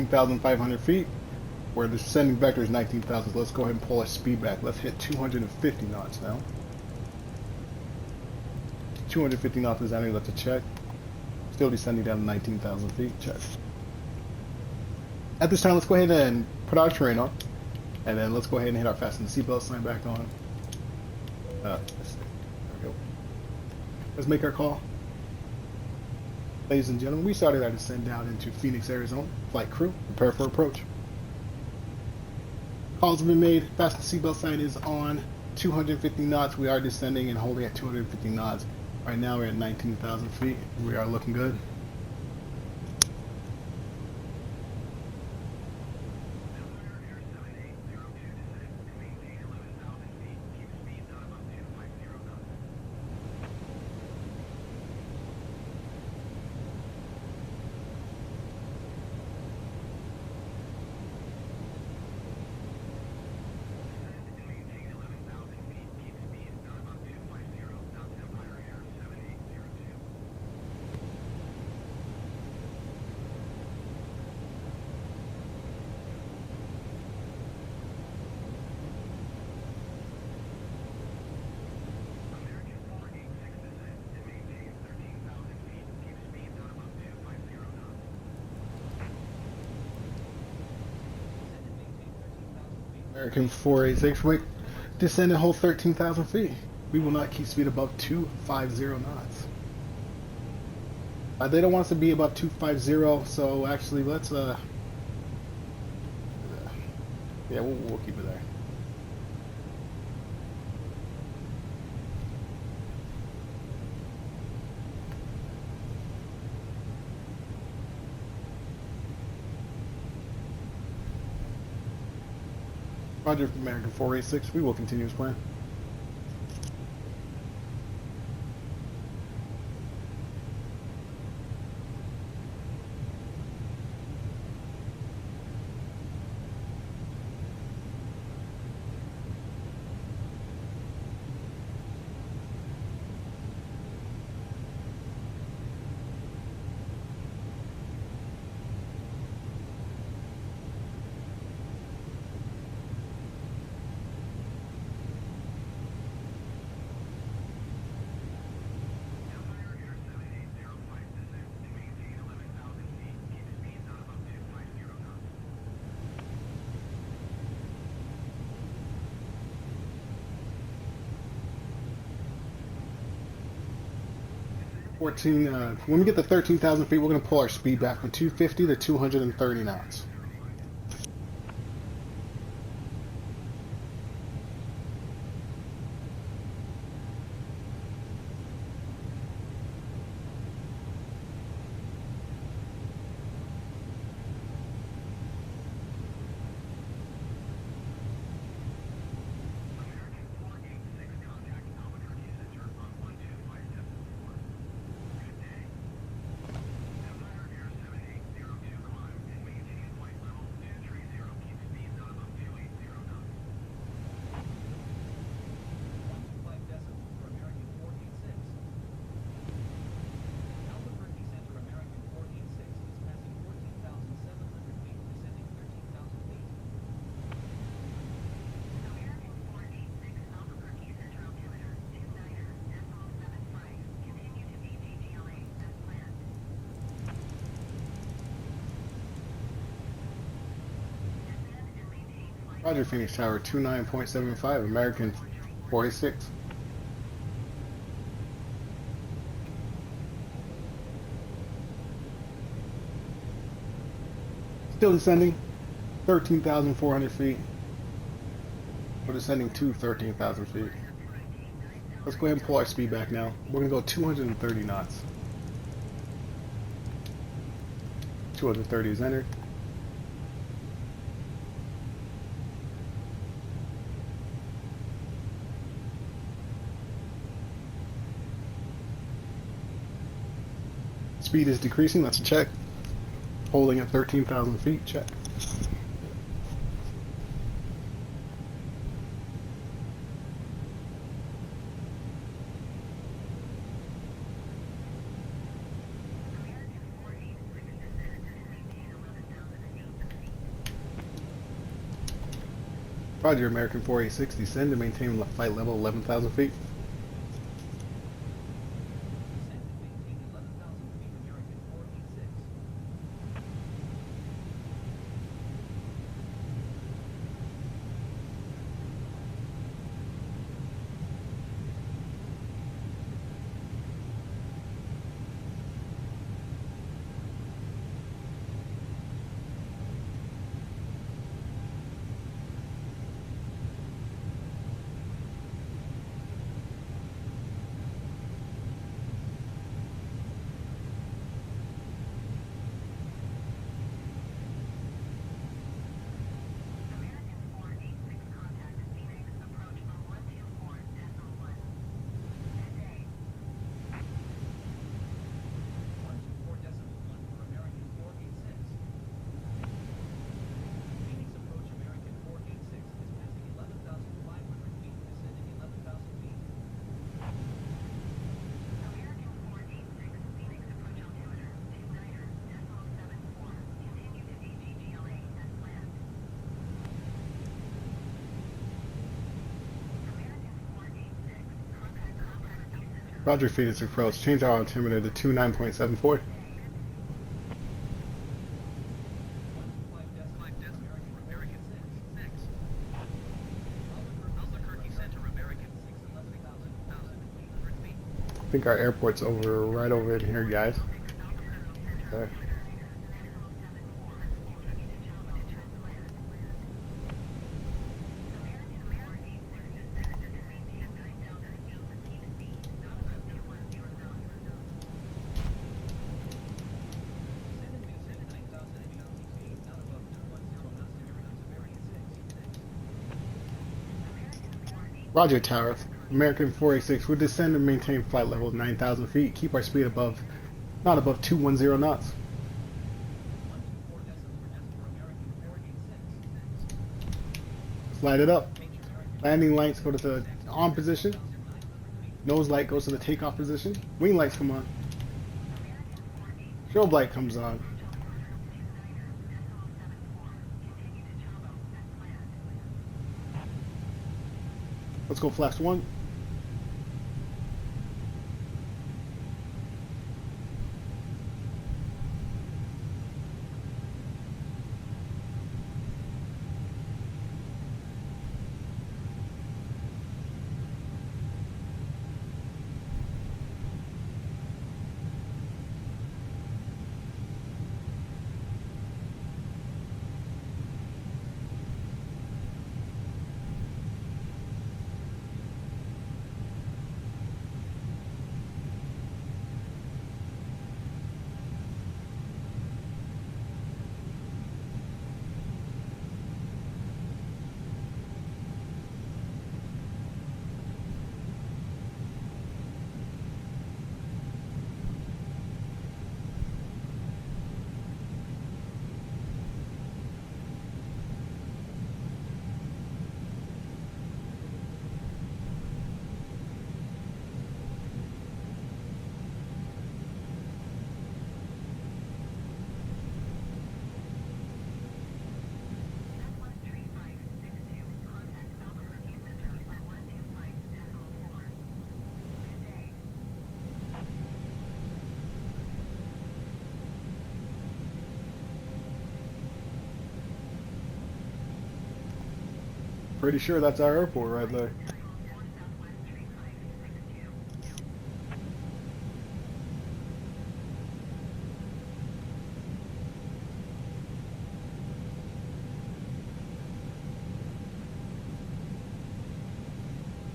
13,500 feet, where the descending vector is 19,000. So let's go ahead and pull our speed back. Let's hit 250 knots now. 250 knots is entering. Let's check. Still descending down to 19,000 feet. Check. At this time, let's go ahead and put our terrain on, and then let's go ahead and hit our fasten the seatbelt sign back on. There we go. Let's make our call. Ladies and gentlemen, we started our descent down into Phoenix, Arizona. Flight crew, prepare for approach. Calls have been made. Fasten seatbelt sign is on. 250 knots. We are descending and holding at 250 knots. Right now we're at 19,000 feet. We are looking good. American 486, wait, descend and hold 13,000 feet. We will not keep speed above 250 knots. They don't want us to be above 250, so actually let's, yeah, we'll keep it there. Roger, American 486, we will continue as planned. When we get to 13,000 feet, we're going to pull our speed back from 250 to 230 knots. Roger, Phoenix Tower 29.75, American 486. Still descending, 13,400 feet. We're descending to 13,000 feet. Let's go ahead and pull our speed back now. We're going to go 230 knots. 230 is entered. Speed is decreasing, let's check. Holding at 13,000 feet, check. Roger, American 486, descend to maintain flight level 11,000 feet. Roger, Phoenix approach. Change our altimeter to 29.74. I think our airport's right over in here, guys. Okay. Roger, Tower. American 486, we'll descend and maintain flight level 9,000 feet. Keep our speed not above 210 knots. Slide it up. Landing lights go to the on position. Nose light goes to the takeoff position. Wing lights come on. Strobe light comes on. Let's go flaps 1. Pretty sure that's our airport right there.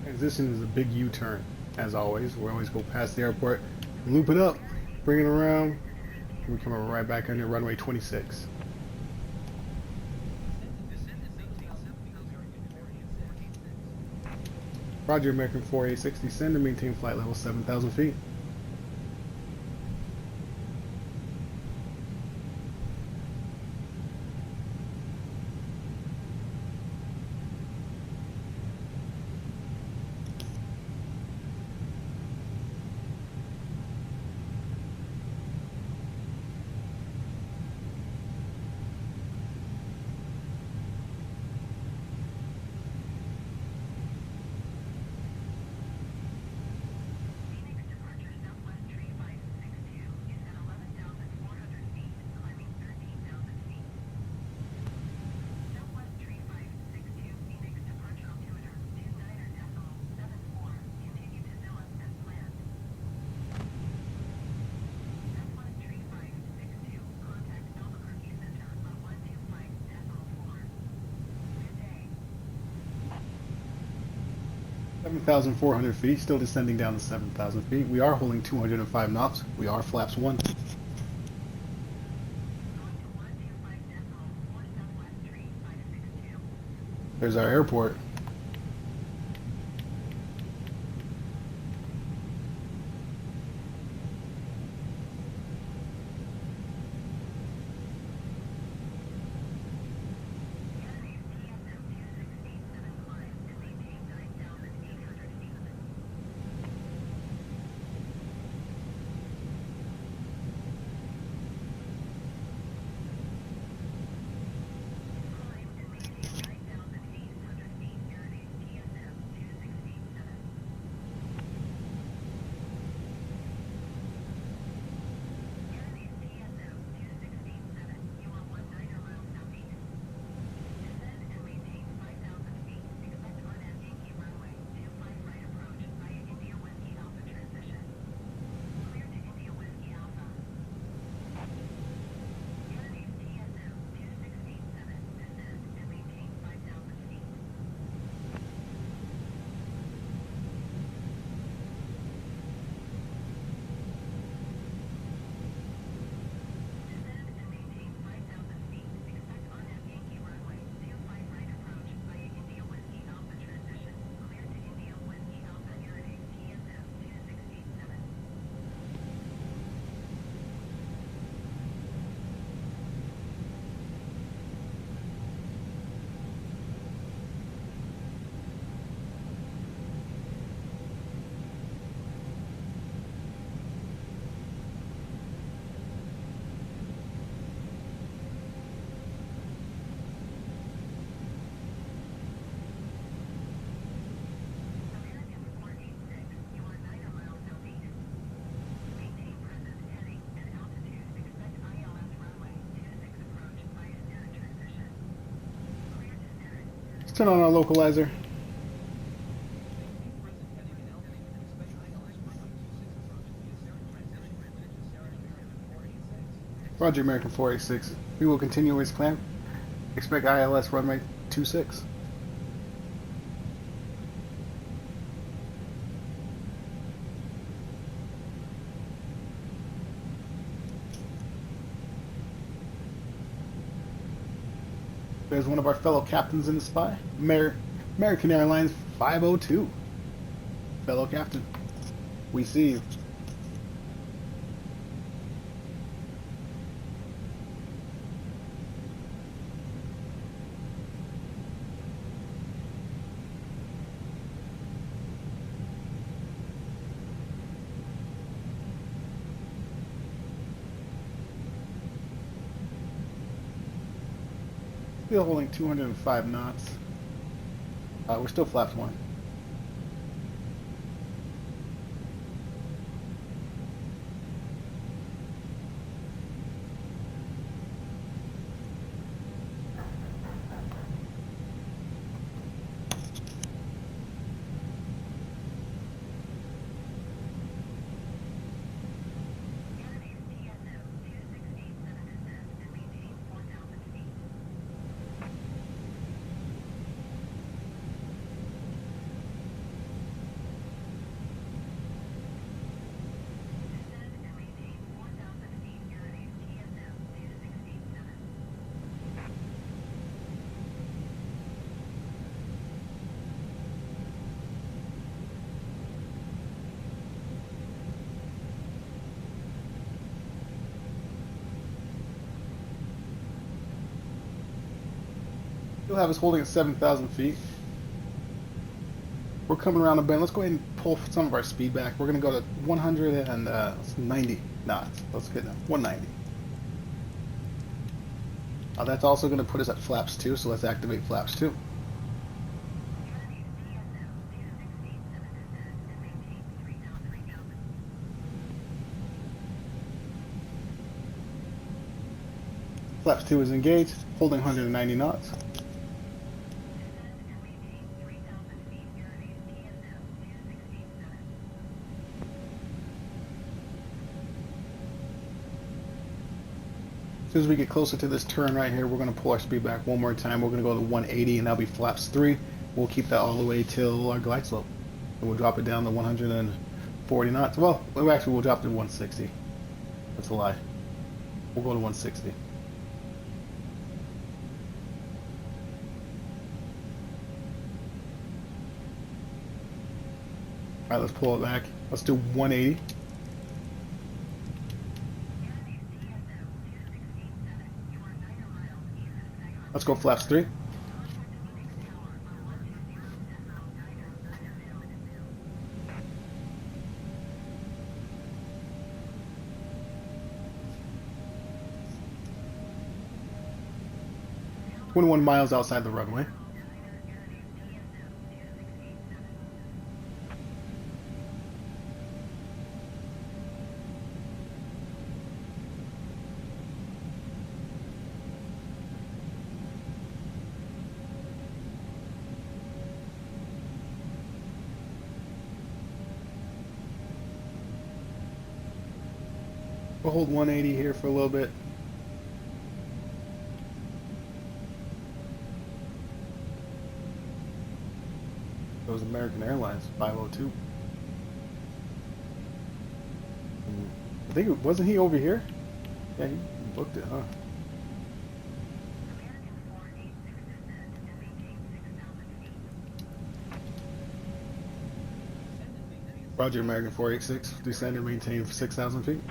Transition is a big U-turn, as always. We always go past the airport, loop it up, bring it around, and we come right back under runway 26. Roger, American 486, descend and maintain flight level 7,000 feet. 7,400 feet, still descending down to 7,000 feet. We are holding 205 knots. We are flaps 1. There's our airport. Let's turn on our localizer. Roger, American 486. We will continue as planned. Expect ILS runway 26. There's one of our fellow captains in the spy. American Airlines 502. Fellow captain, we see you. Still holding 205 knots. We're still flaps 1. You'll have us holding at 7,000 feet. We're coming around the bend. Let's go ahead and pull some of our speed back. We're going to go to 190 knots. Let's get them. 190. That's also going to put us at flaps 2, so let's activate flaps 2. Flaps 2 is engaged, holding 190 knots. As soon as we get closer to this turn right here, we're going to pull our speed back one more time. We're going to go to 180, and that'll be flaps 3. We'll keep that all the way till our glide slope. And we'll drop it down to 140 knots. Well, actually, we'll drop it to 160. That's a lie. We'll go to 160. Alright, let's pull it back. Let's do 180. Let's go flaps 3. "21 miles outside the runway." We'll hold 180 here for a little bit. It was American Airlines 502. I think wasn't he over here? Yeah, he booked it, huh? Roger, American 486. Descend and maintain for 6,000 feet.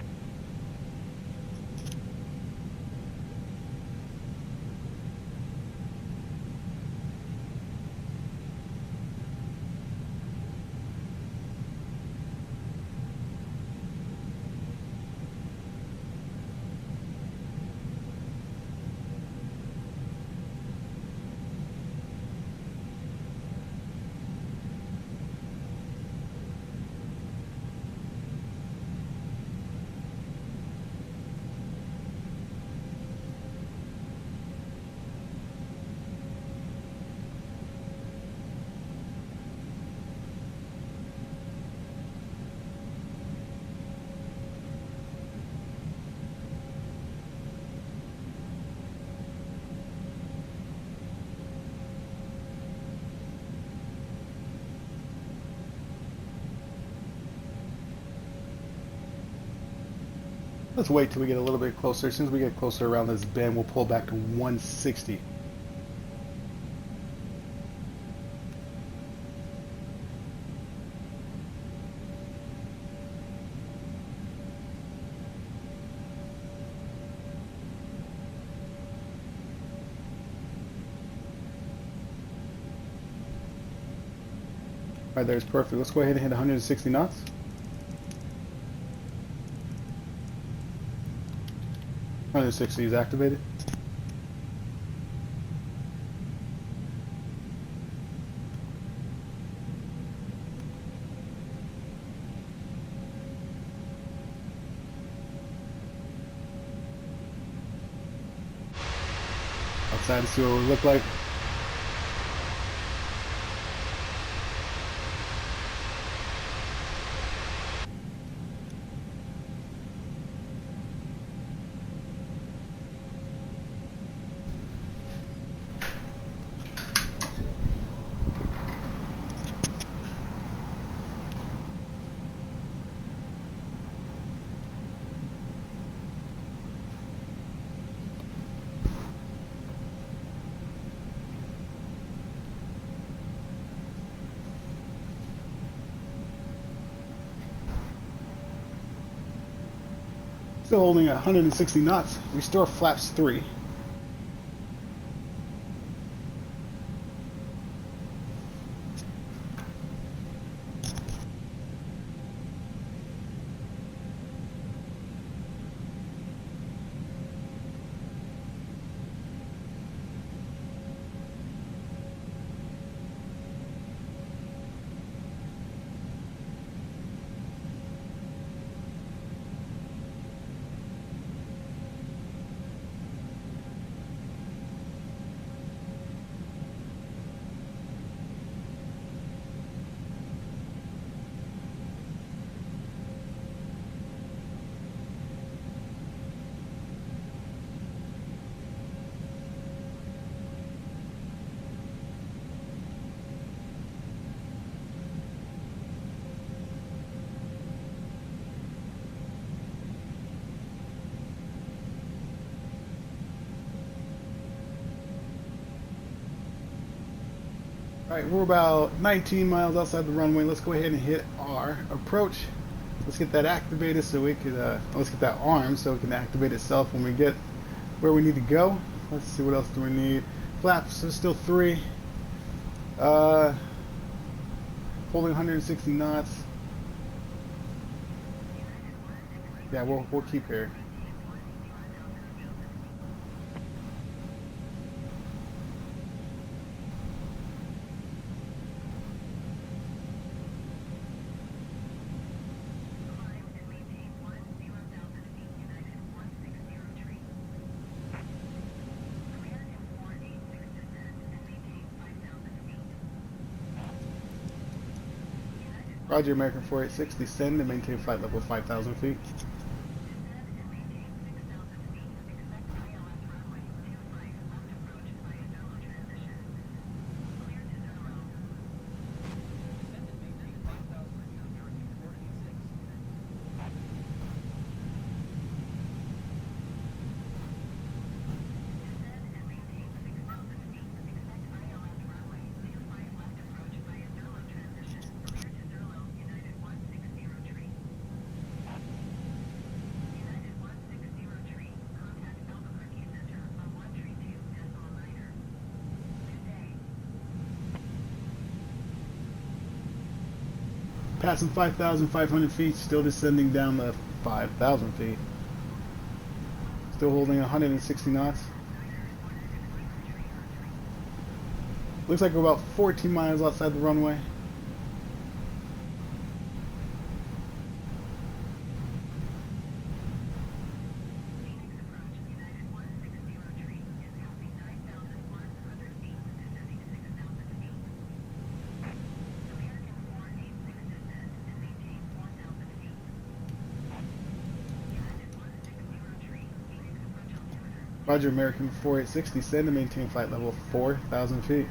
Let's wait till we get a little bit closer. As soon as we get closer around this bend, we'll pull back to 160. Right, there's perfect. Let's go ahead and hit 160 knots. "160 is activated." Outside to see what we look like. Still holding at 160 knots. Restore flaps 3. Alright, we're about 19 miles outside the runway. Let's go ahead and hit our approach. Let's get that activated so we could, let's get that arm so it can activate itself when we get where we need to go. Let's see, what else do we need? Flaps are still 3. Holding 160 knots. Yeah, we'll keep here. Roger, American 486, descend and maintain flight level 5,000 feet. Passing 5,500 feet, still descending down to 5,000 feet. Still holding 160 knots. Looks like we're about 14 miles outside the runway. Roger, American 486, descend and maintain flight level 4,000 feet.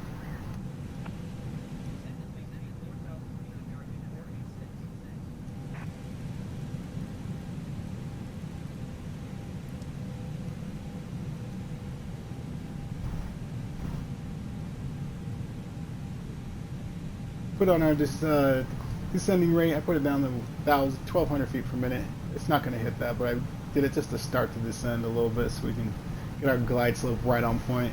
Put on our descending rate, I put it down to 1,200 feet per minute. It's not going to hit that, but I did it just to start to descend a little bit so we can get our glide slope right on point.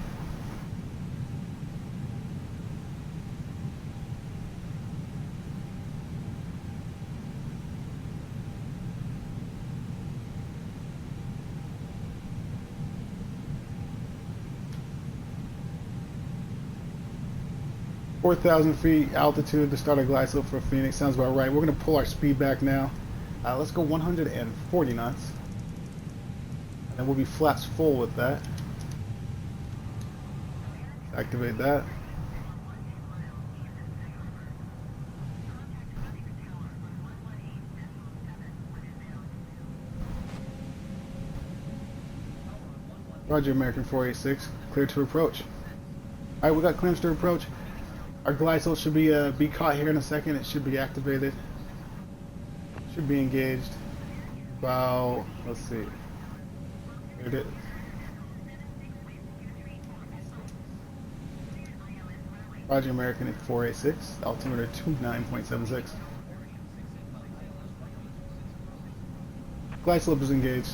"4,000 feet altitude to start a glide slope for Phoenix." Sounds about right. We're going to pull our speed back now. Let's go 140 knots. And we'll be flaps full with that. Activate that. Roger, American 486. Clear to approach. Alright, we got clearance to approach. Our glide slope should be caught here in a second. It should be activated. Should be engaged. About, let's see. Here it is. Roger, American 486. Altimeter 29.76. Glide slope is engaged.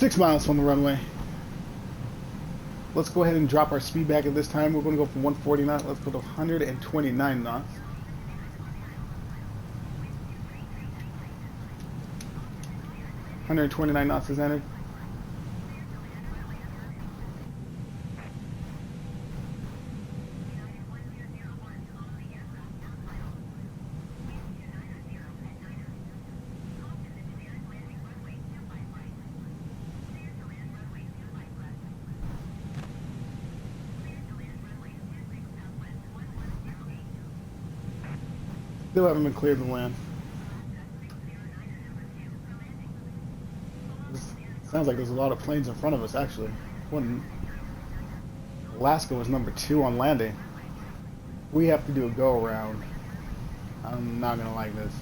6 miles from the runway. Let's go ahead and drop our speed back at this time. We're going to go from 140 knots. Let's go to 129 knots. $129 knots is entered. Still haven't been cleared to land. Sounds like there's a lot of planes in front of us, actually. Alaska was number 2 on landing. We have to do a go-around. I'm not going to like this.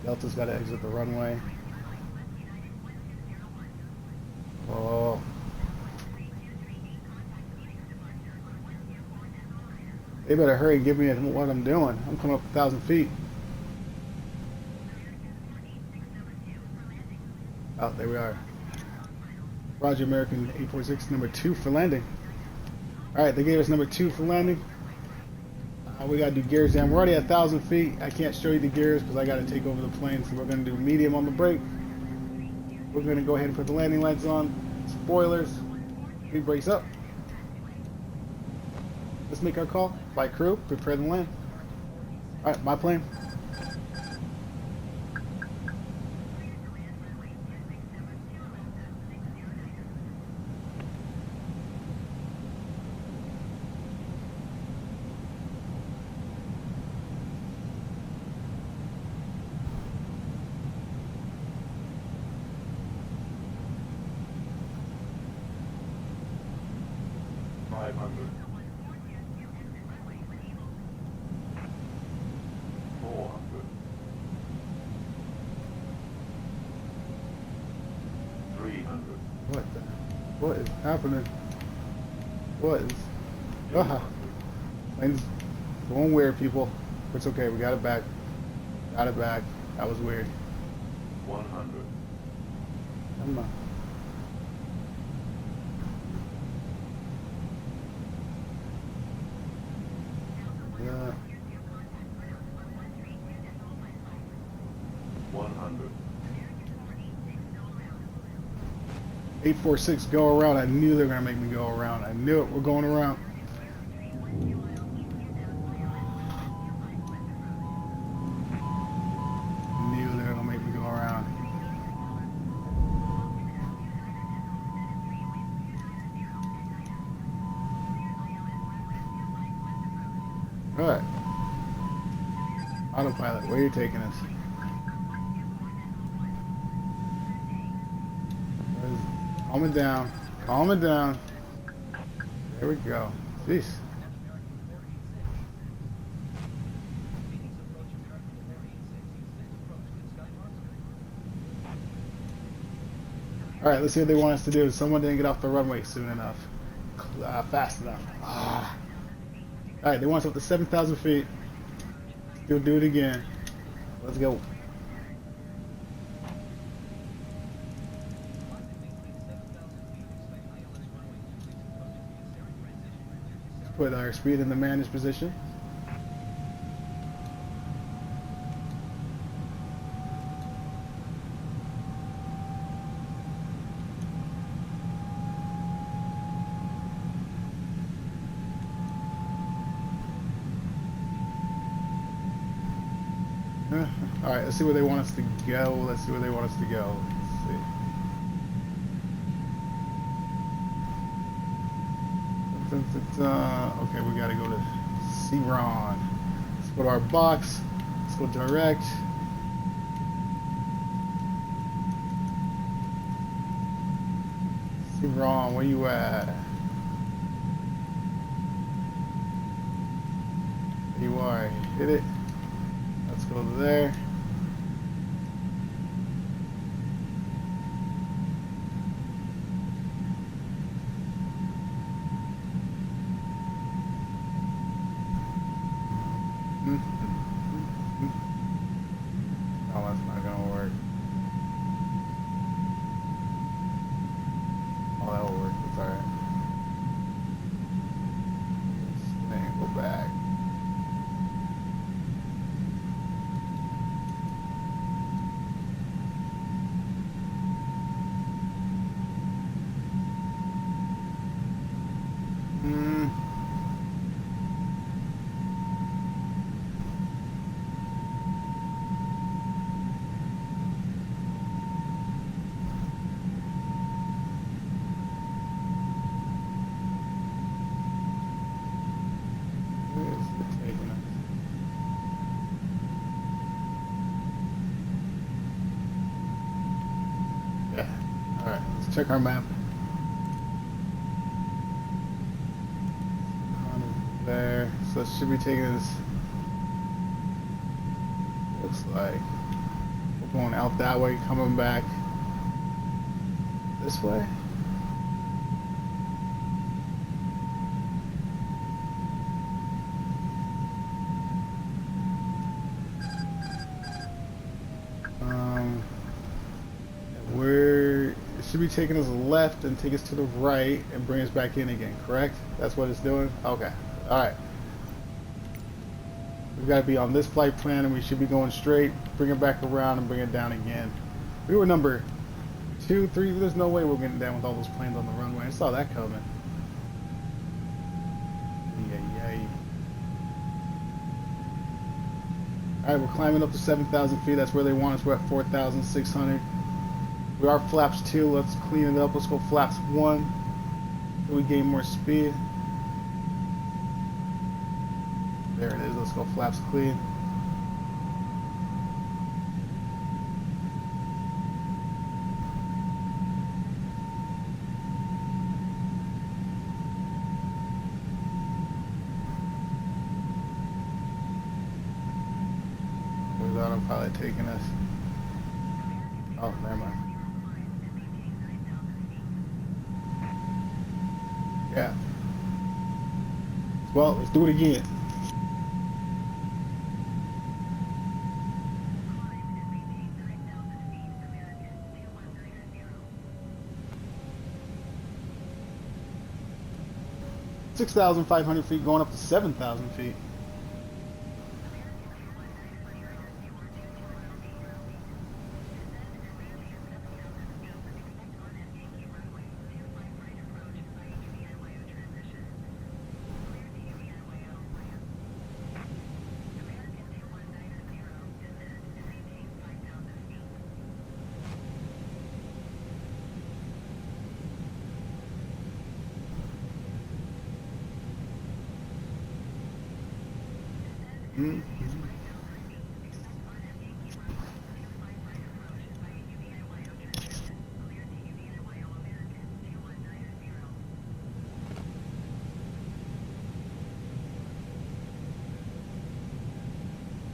Delta's got to exit the runway. Oh. They better hurry and give me what I'm doing. I'm coming up 1,000 feet. Oh, there we are. Roger, American 846, number 2 for landing. Alright, they gave us number 2 for landing. We gotta do gears down. We're already at 1,000 feet. I can't show you the gears because I gotta take over the plane, so we're gonna do medium on the brake. We're gonna go ahead and put the landing lights on. Spoilers. We brace up. Let's make our call. Flight crew, prepare to land. Alright, my plane. What is happening? What is... Plane's going weird, people. It's okay, we got it back. Got it back. That was weird. 100. Come on. Yeah. 100. 846, go around. I knew they were going to make me go around. I knew it. We're going around. I knew they were going to make me go around. Alright. Autopilot, where are you taking us? Calm it down. Calm it down. There we go. Jeez. Alright, let's see what they want us to do. Someone didn't get off the runway soon enough. Fast enough. Alright, they want us up to 7,000 feet. We'll do it again. Let's go. Put our speed in the managed position. Alright, let's see where they want us to go. Let's see where they want us to go. Let's see. Okay, we gotta go to C-Ron. Let's go to our box. Let's go direct. C-Ron, where you at? There you are. Hit it. Let's go to there. Oh, that's not gonna work. check our map. There, so it should be taking us. Looks like we're going out that way, coming back this way. It should be taking us left and take us to the right and bring us back in again, correct? That's what it's doing? Okay. Alright. We've got to be on this flight plan and we should be going straight, bring it back around and bring it down again. We were number 2, 3, there's no way we're getting down with all those planes on the runway. I saw that coming. Alright, we're climbing up to 7,000 feet. That's where they want us. We're at 4,600. We are flaps 2. Let's clean it up. Let's go flaps 1 so we gain more speed. There it is. Let's go flaps clean. Where's autopilot taking us? Oh, never mind. Yeah. Well, let's do it again. $6,500 feet going up to 7,000 feet.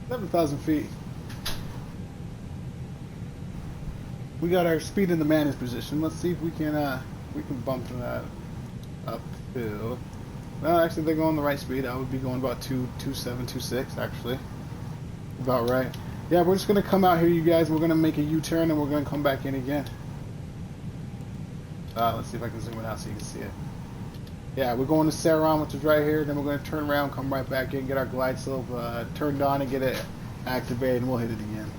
$7,000 feet. We got our speed in the managed position. Let's see if we can bump that up to. Well, actually, they're going the right speed. I would be going about 2.27, 2.6 actually. About right. Yeah, we're just gonna come out here, you guys. We're gonna make a U-turn and we're gonna come back in again. Let's see if I can zoom it out so you can see it. Yeah, we're going to Saron, which is right here. Then we're going to turn around, come right back in, get our glide slope turned on, and get it activated, and we'll hit it again.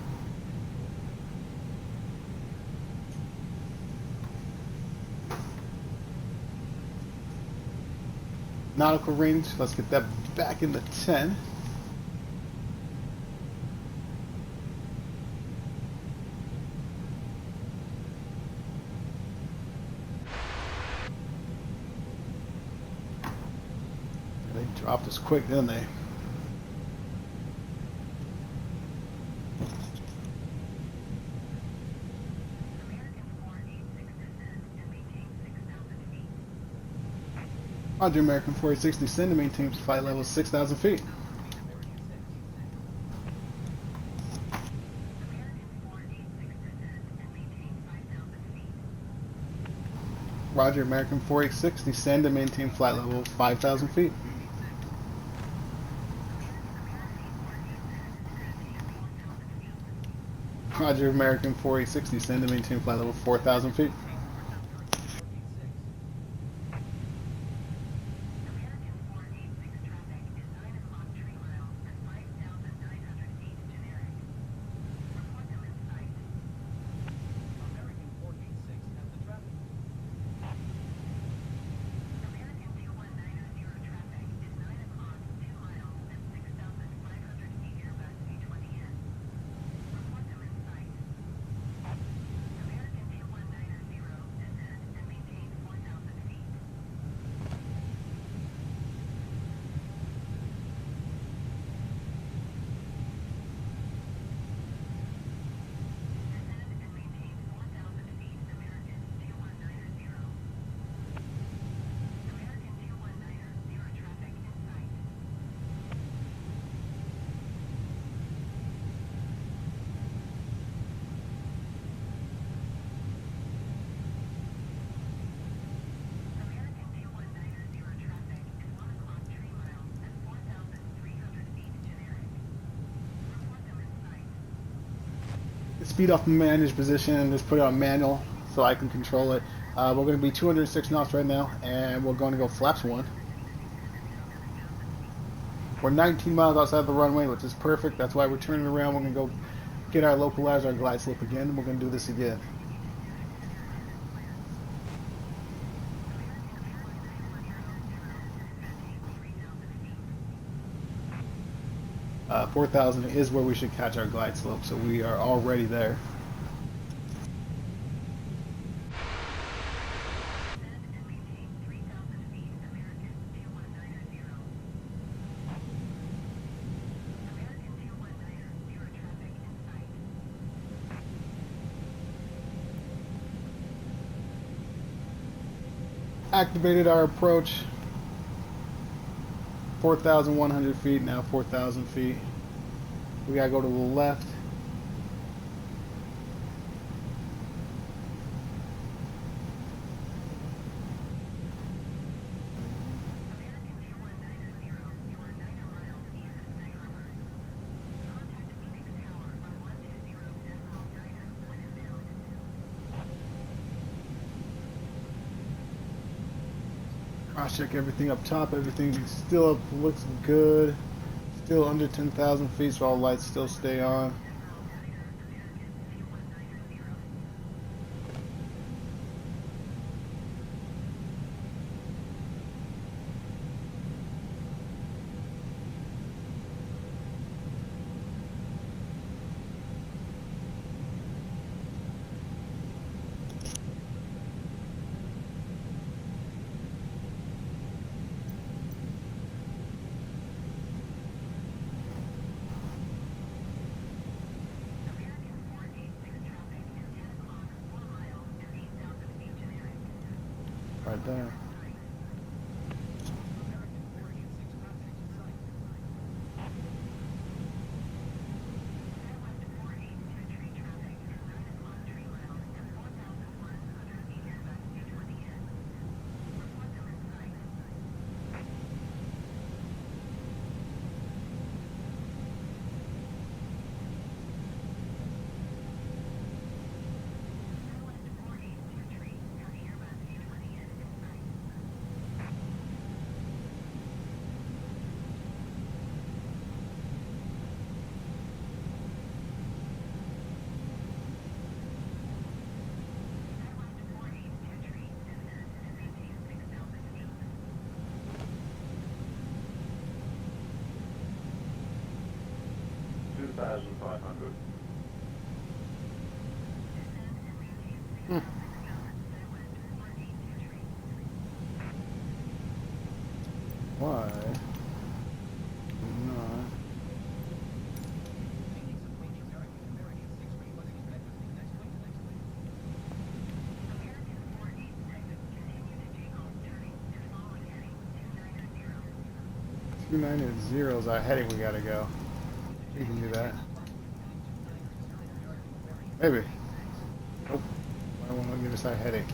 Nautical range. Let's get that back into 10. They dropped us quick, didn't they? Roger, American 486, descend to maintain flight level 6,000 feet. Roger, American 486, descend to maintain flight level 5,000 feet. Roger, American 486, descend to maintain flight level 4,000 feet. speed off the managed position and just put it on manual so I can control it. We're going to be 206 knots right now, and we're going to go flaps 1. We're 19 miles outside the runway, which is perfect. That's why we're turning around. We're going to go get our localizer, our glide slope again, and we're going to do this again. 4,000 is where we should catch our glide slope, so we are already there. Activated our approach. 4,100 feet, now 4,000 feet. We gotta go to the left. Cross check everything up top. Everything still up, looks good. Still under 10,000 feet, so all lights still stay on. Right there. Why not? Two 980 is our heading. We gotta go. We can do that. Maybe. Nope. I won't give us our heading.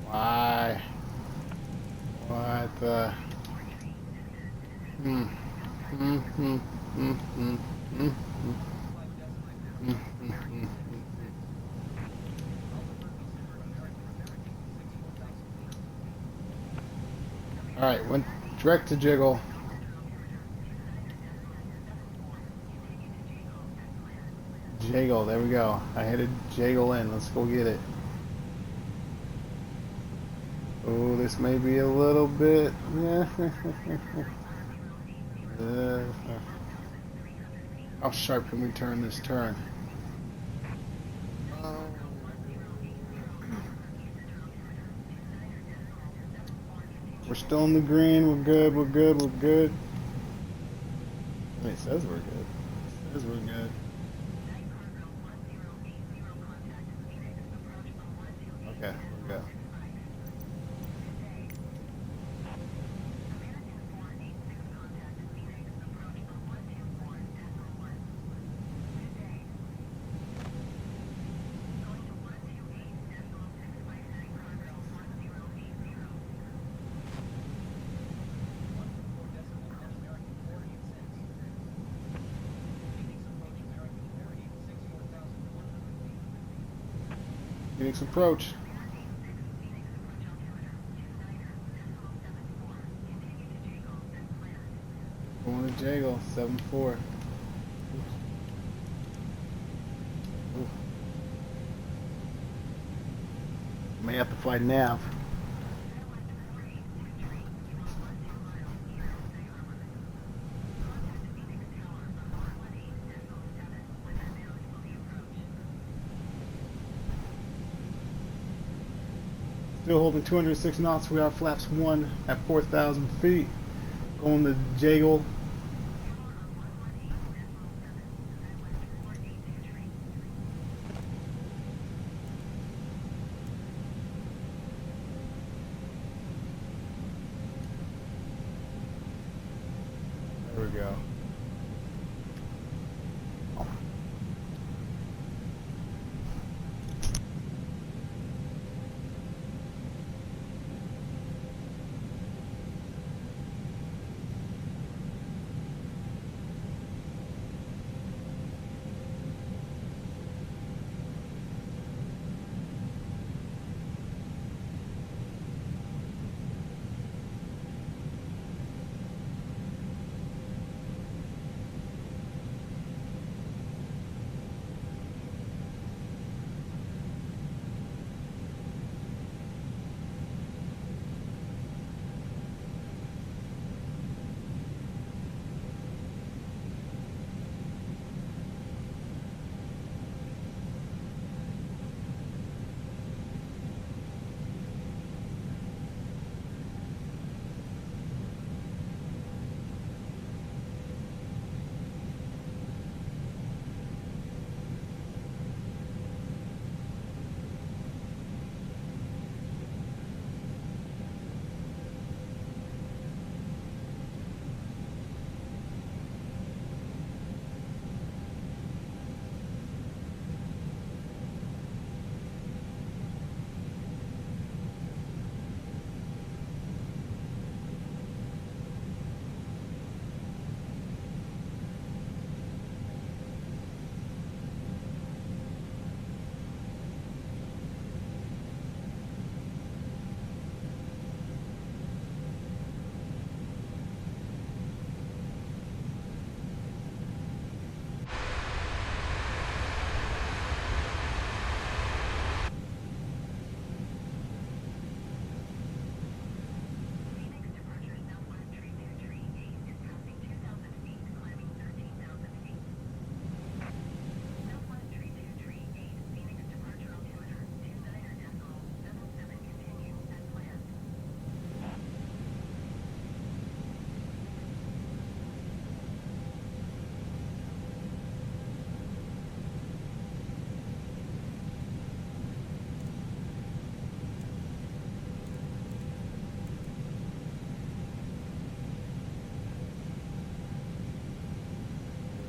Why? What the? Alright, went direct to jiggle. Jiggle, there we go. I hit a jiggle in. Let's go get it. Oh, this may be a little bit. How sharp can we turn this turn? We're still in the green. We're good. We're good. We're good. I mean, it says we're good. It says we're good. Okay, we're good. Phoenix approach. Going to Jago, 7-4. May have to fly nav. Still holding 206 knots. We are flaps 1 at 4,000 feet. Going to Jago. There we go.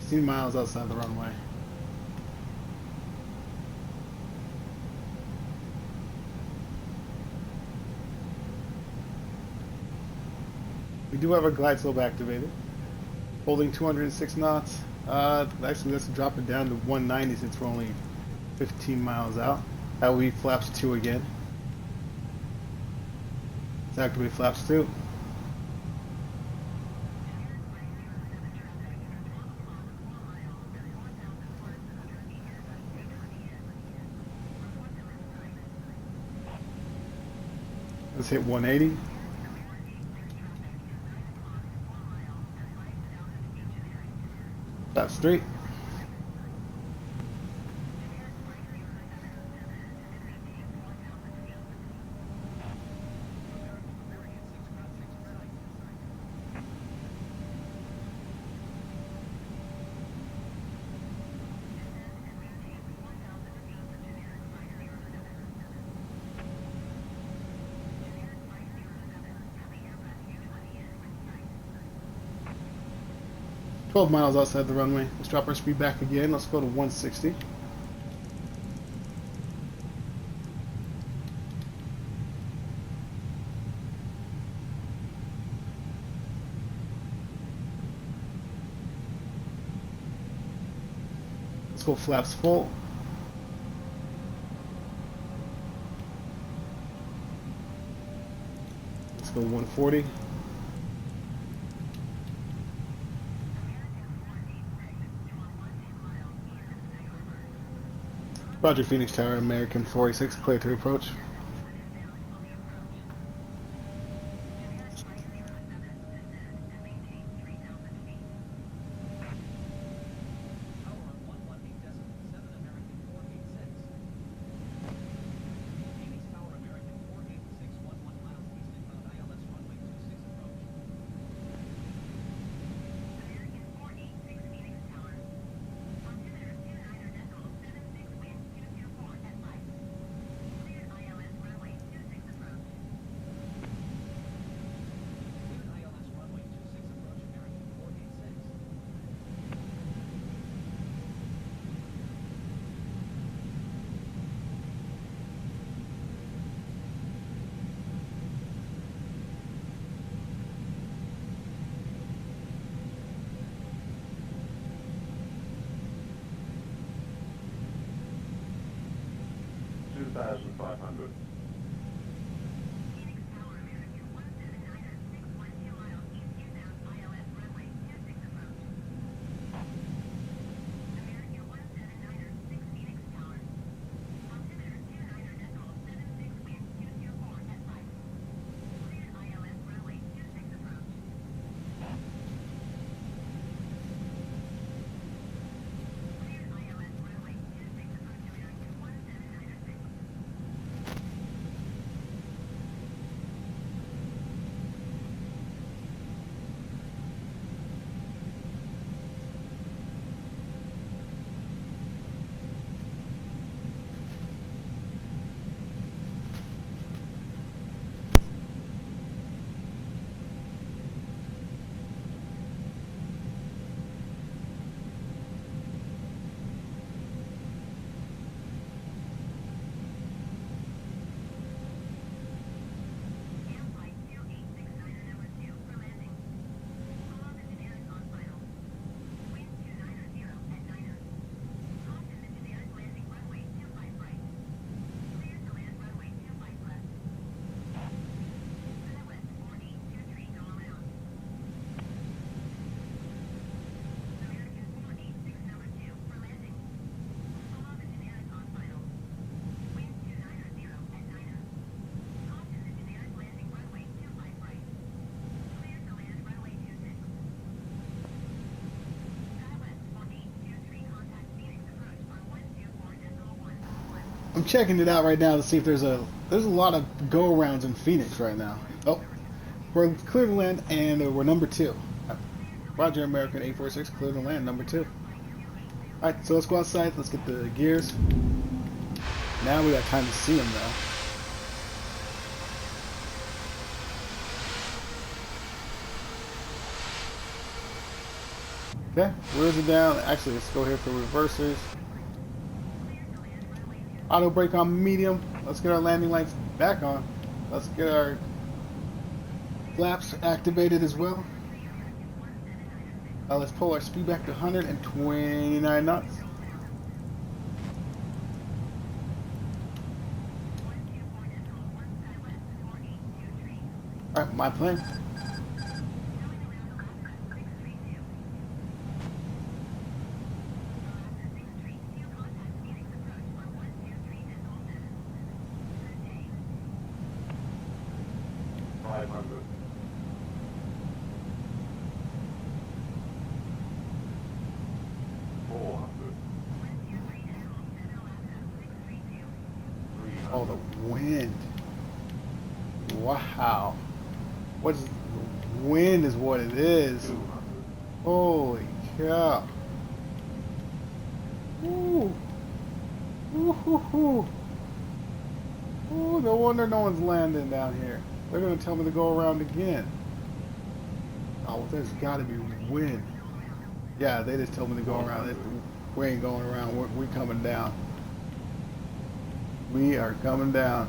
Miles outside the runway. We do have our glide slope activated. Holding 206 knots. Actually, let's drop it down to 190 since we're only 15 miles out. That will be flaps 2 again. Let's activate flaps 2. Let's hit 180. Flaps 3. Twelve miles outside the runway. Let's drop our speed back again. Let's go to 160. Let's go flaps full. go 140. Roger, Phoenix Tower, American 486, clear to approach. $2,500. I'm checking it out right now to see if there's a lot of go-arounds in Phoenix right now. Oh, we're clear to land and we're number 2. Roger, American 846, clear to land, number 2. Alright, so let's go outside, let's get the gears. Now we got time to see them though. Okay, where's it down? Actually, let's go here for reversers. Auto brake on medium. Let's get our landing lights back on. Let's get our flaps activated as well. Let's pull our speed back to 129 knots. Alright, my plane. Oh, the wind. Wow. What's the wind is what it is. Holy cow. Ooh. Ooh. Ooh, no wonder no one's landing down here. They're gonna tell me to go around again. Oh, there's gotta be wind. Yeah, they just told me to go around. We ain't going around. We're coming down. We are coming down.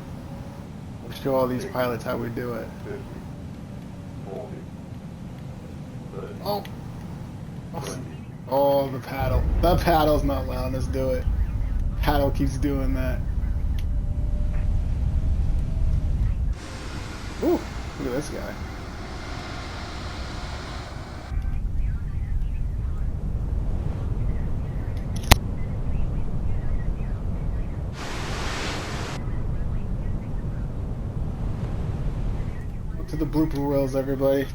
We'll show all these pilots how we do it. 50, 40, 30, Oh. 20. Oh, the paddle. The paddle's not letting us do it. Paddle keeps doing that. Ooh. Look at this guy. To the blooper reels, everybody.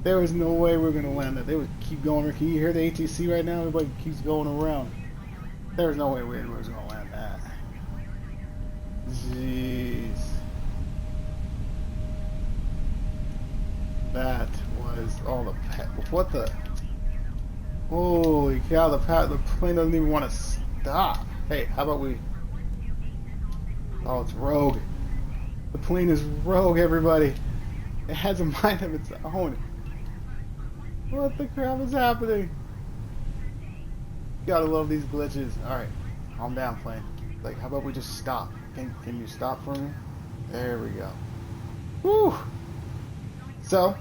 There was no way we were gonna land that. They would keep going. Can you hear the ATC right now? Everybody keeps going around. There was no way we was gonna land that. Jeez. That was all the what the? Holy cow! The plane doesn't even want to stop. Hey, how about we? Oh, it's rogue. The plane is rogue, everybody. It has a mind of its own. What the crap is happening? Gotta love these glitches. Alright, calm down, plane. Like, how about we just stop? Can you stop for me? There we go. Whew! So,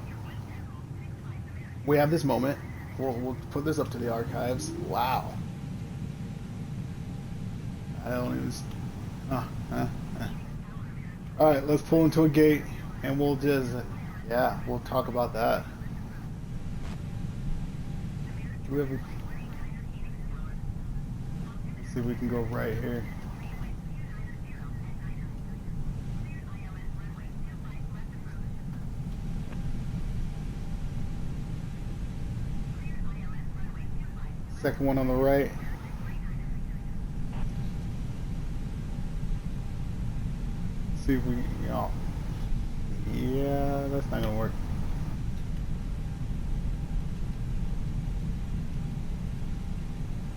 we have this moment. We'll put this up to the archives. Wow. I don't even... Alright, let's pull into a gate and we'll just... Yeah, we'll talk about that. Do we ever... Let's see if we can go right here. Second one on the right. See if we, yeah, that's not gonna work.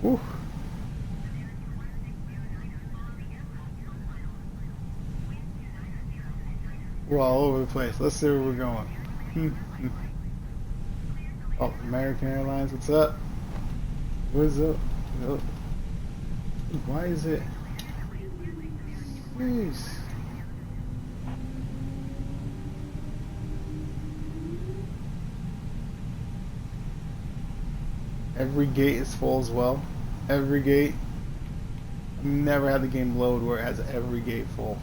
Whew. We're all over the place. Let's see where we're going. Oh, American Airlines, what's up? What's up? Why is it? Jeez. Every gate is full as well. Every gate. I've never had the game load where it has every gate full.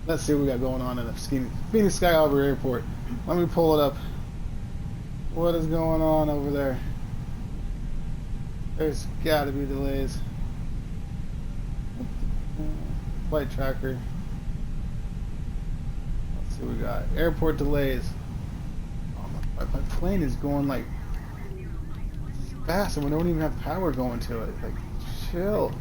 Let's see what we got going on in the Phoeni Sky Harbor Airport. Let me pull it up. What is going on over there? There's gotta be delays. Flight tracker. Let's see what we got. Airport delays. Oh, my plane is going like fast and we don't even have power going to it. Like, chill.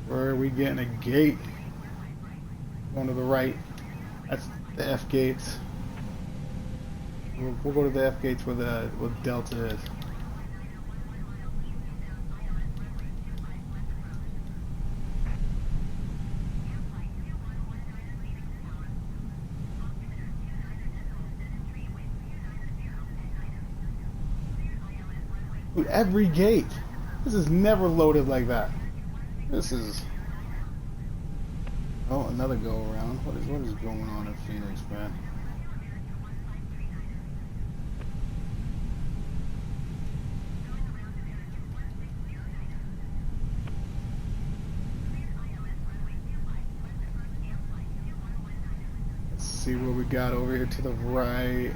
Where are we getting a gate? Going to the right. That's the F gates. We'll go to the F gates where the Delta is. Dude, every gate. This is never loaded like that. This is... Oh, another go around. What is going on in Phoenix, man? Let's see what we got over here to the right.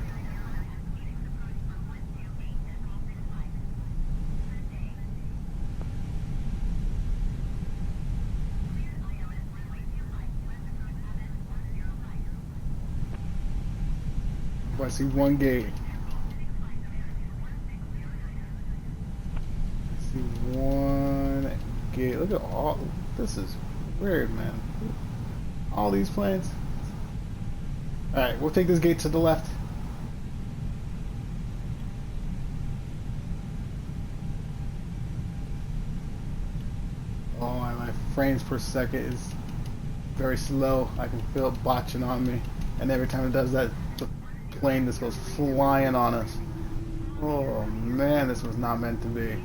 I see one gate. I see one gate. Look at all. This is weird, man. All these planes. Alright, we'll take this gate to the left. Oh, my frames per second is very slow. I can feel it botching on me. And every time it does that, plane just goes flying on us. Oh man, this was not meant to be.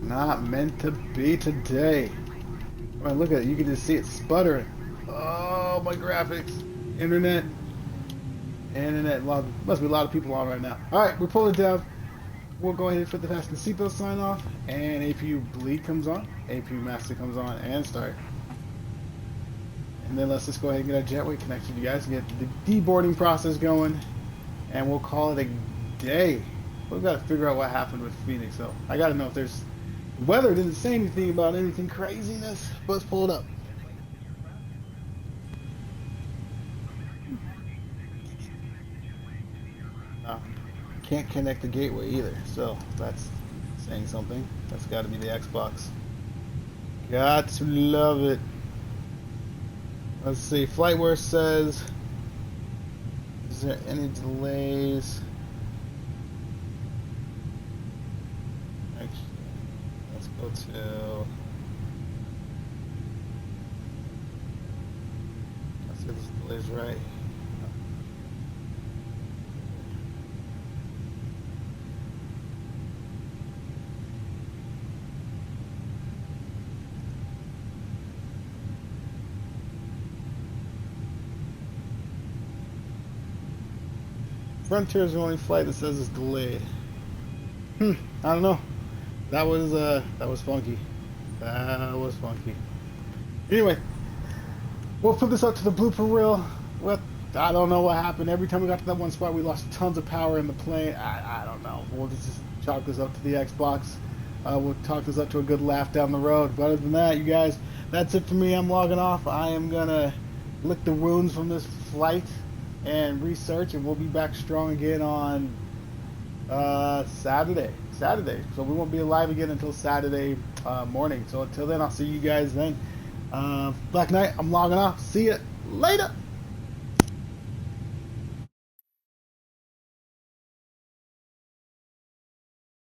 Not meant to be today. Oh, look at it. You can just see it sputtering. Oh, my graphics. Internet. Must be a lot of people on right now. Alright, we're pulling down. We'll go ahead and put the fasten seatbelt sign off. And APU bleed comes on. APU master comes on and start. And then let's just go ahead and get our jetway connection, you guys, and get the deboarding process going. And we'll call it a day. We've got to figure out what happened with Phoenix, though. I got to know if there's... Weather didn't say anything about anything craziness. But let's pull it up. Can't connect the gateway either, so that's saying something. That's got to be the Xbox. Got to love it. Let's see. FlightWare says, is there any delays? Actually, let's go to. Let's see if this delay's right. Frontier is the only flight that says it's delayed. I don't know. That was funky. That was funky. Anyway, we'll put this up to the blooper reel. Well, I don't know what happened. Every time we got to that one spot, we lost tons of power in the plane. I don't know. We'll just chalk this up to the Xbox. We'll talk this up to a good laugh down the road. But other than that, you guys, that's it for me. I'm logging off. I am gonna lick the wounds from this flight and research, and we'll be back strong again on Saturday. So we won't be live again until Saturday morning. So until then, I'll see you guys then. Black Knight, I'm logging off. See ya later.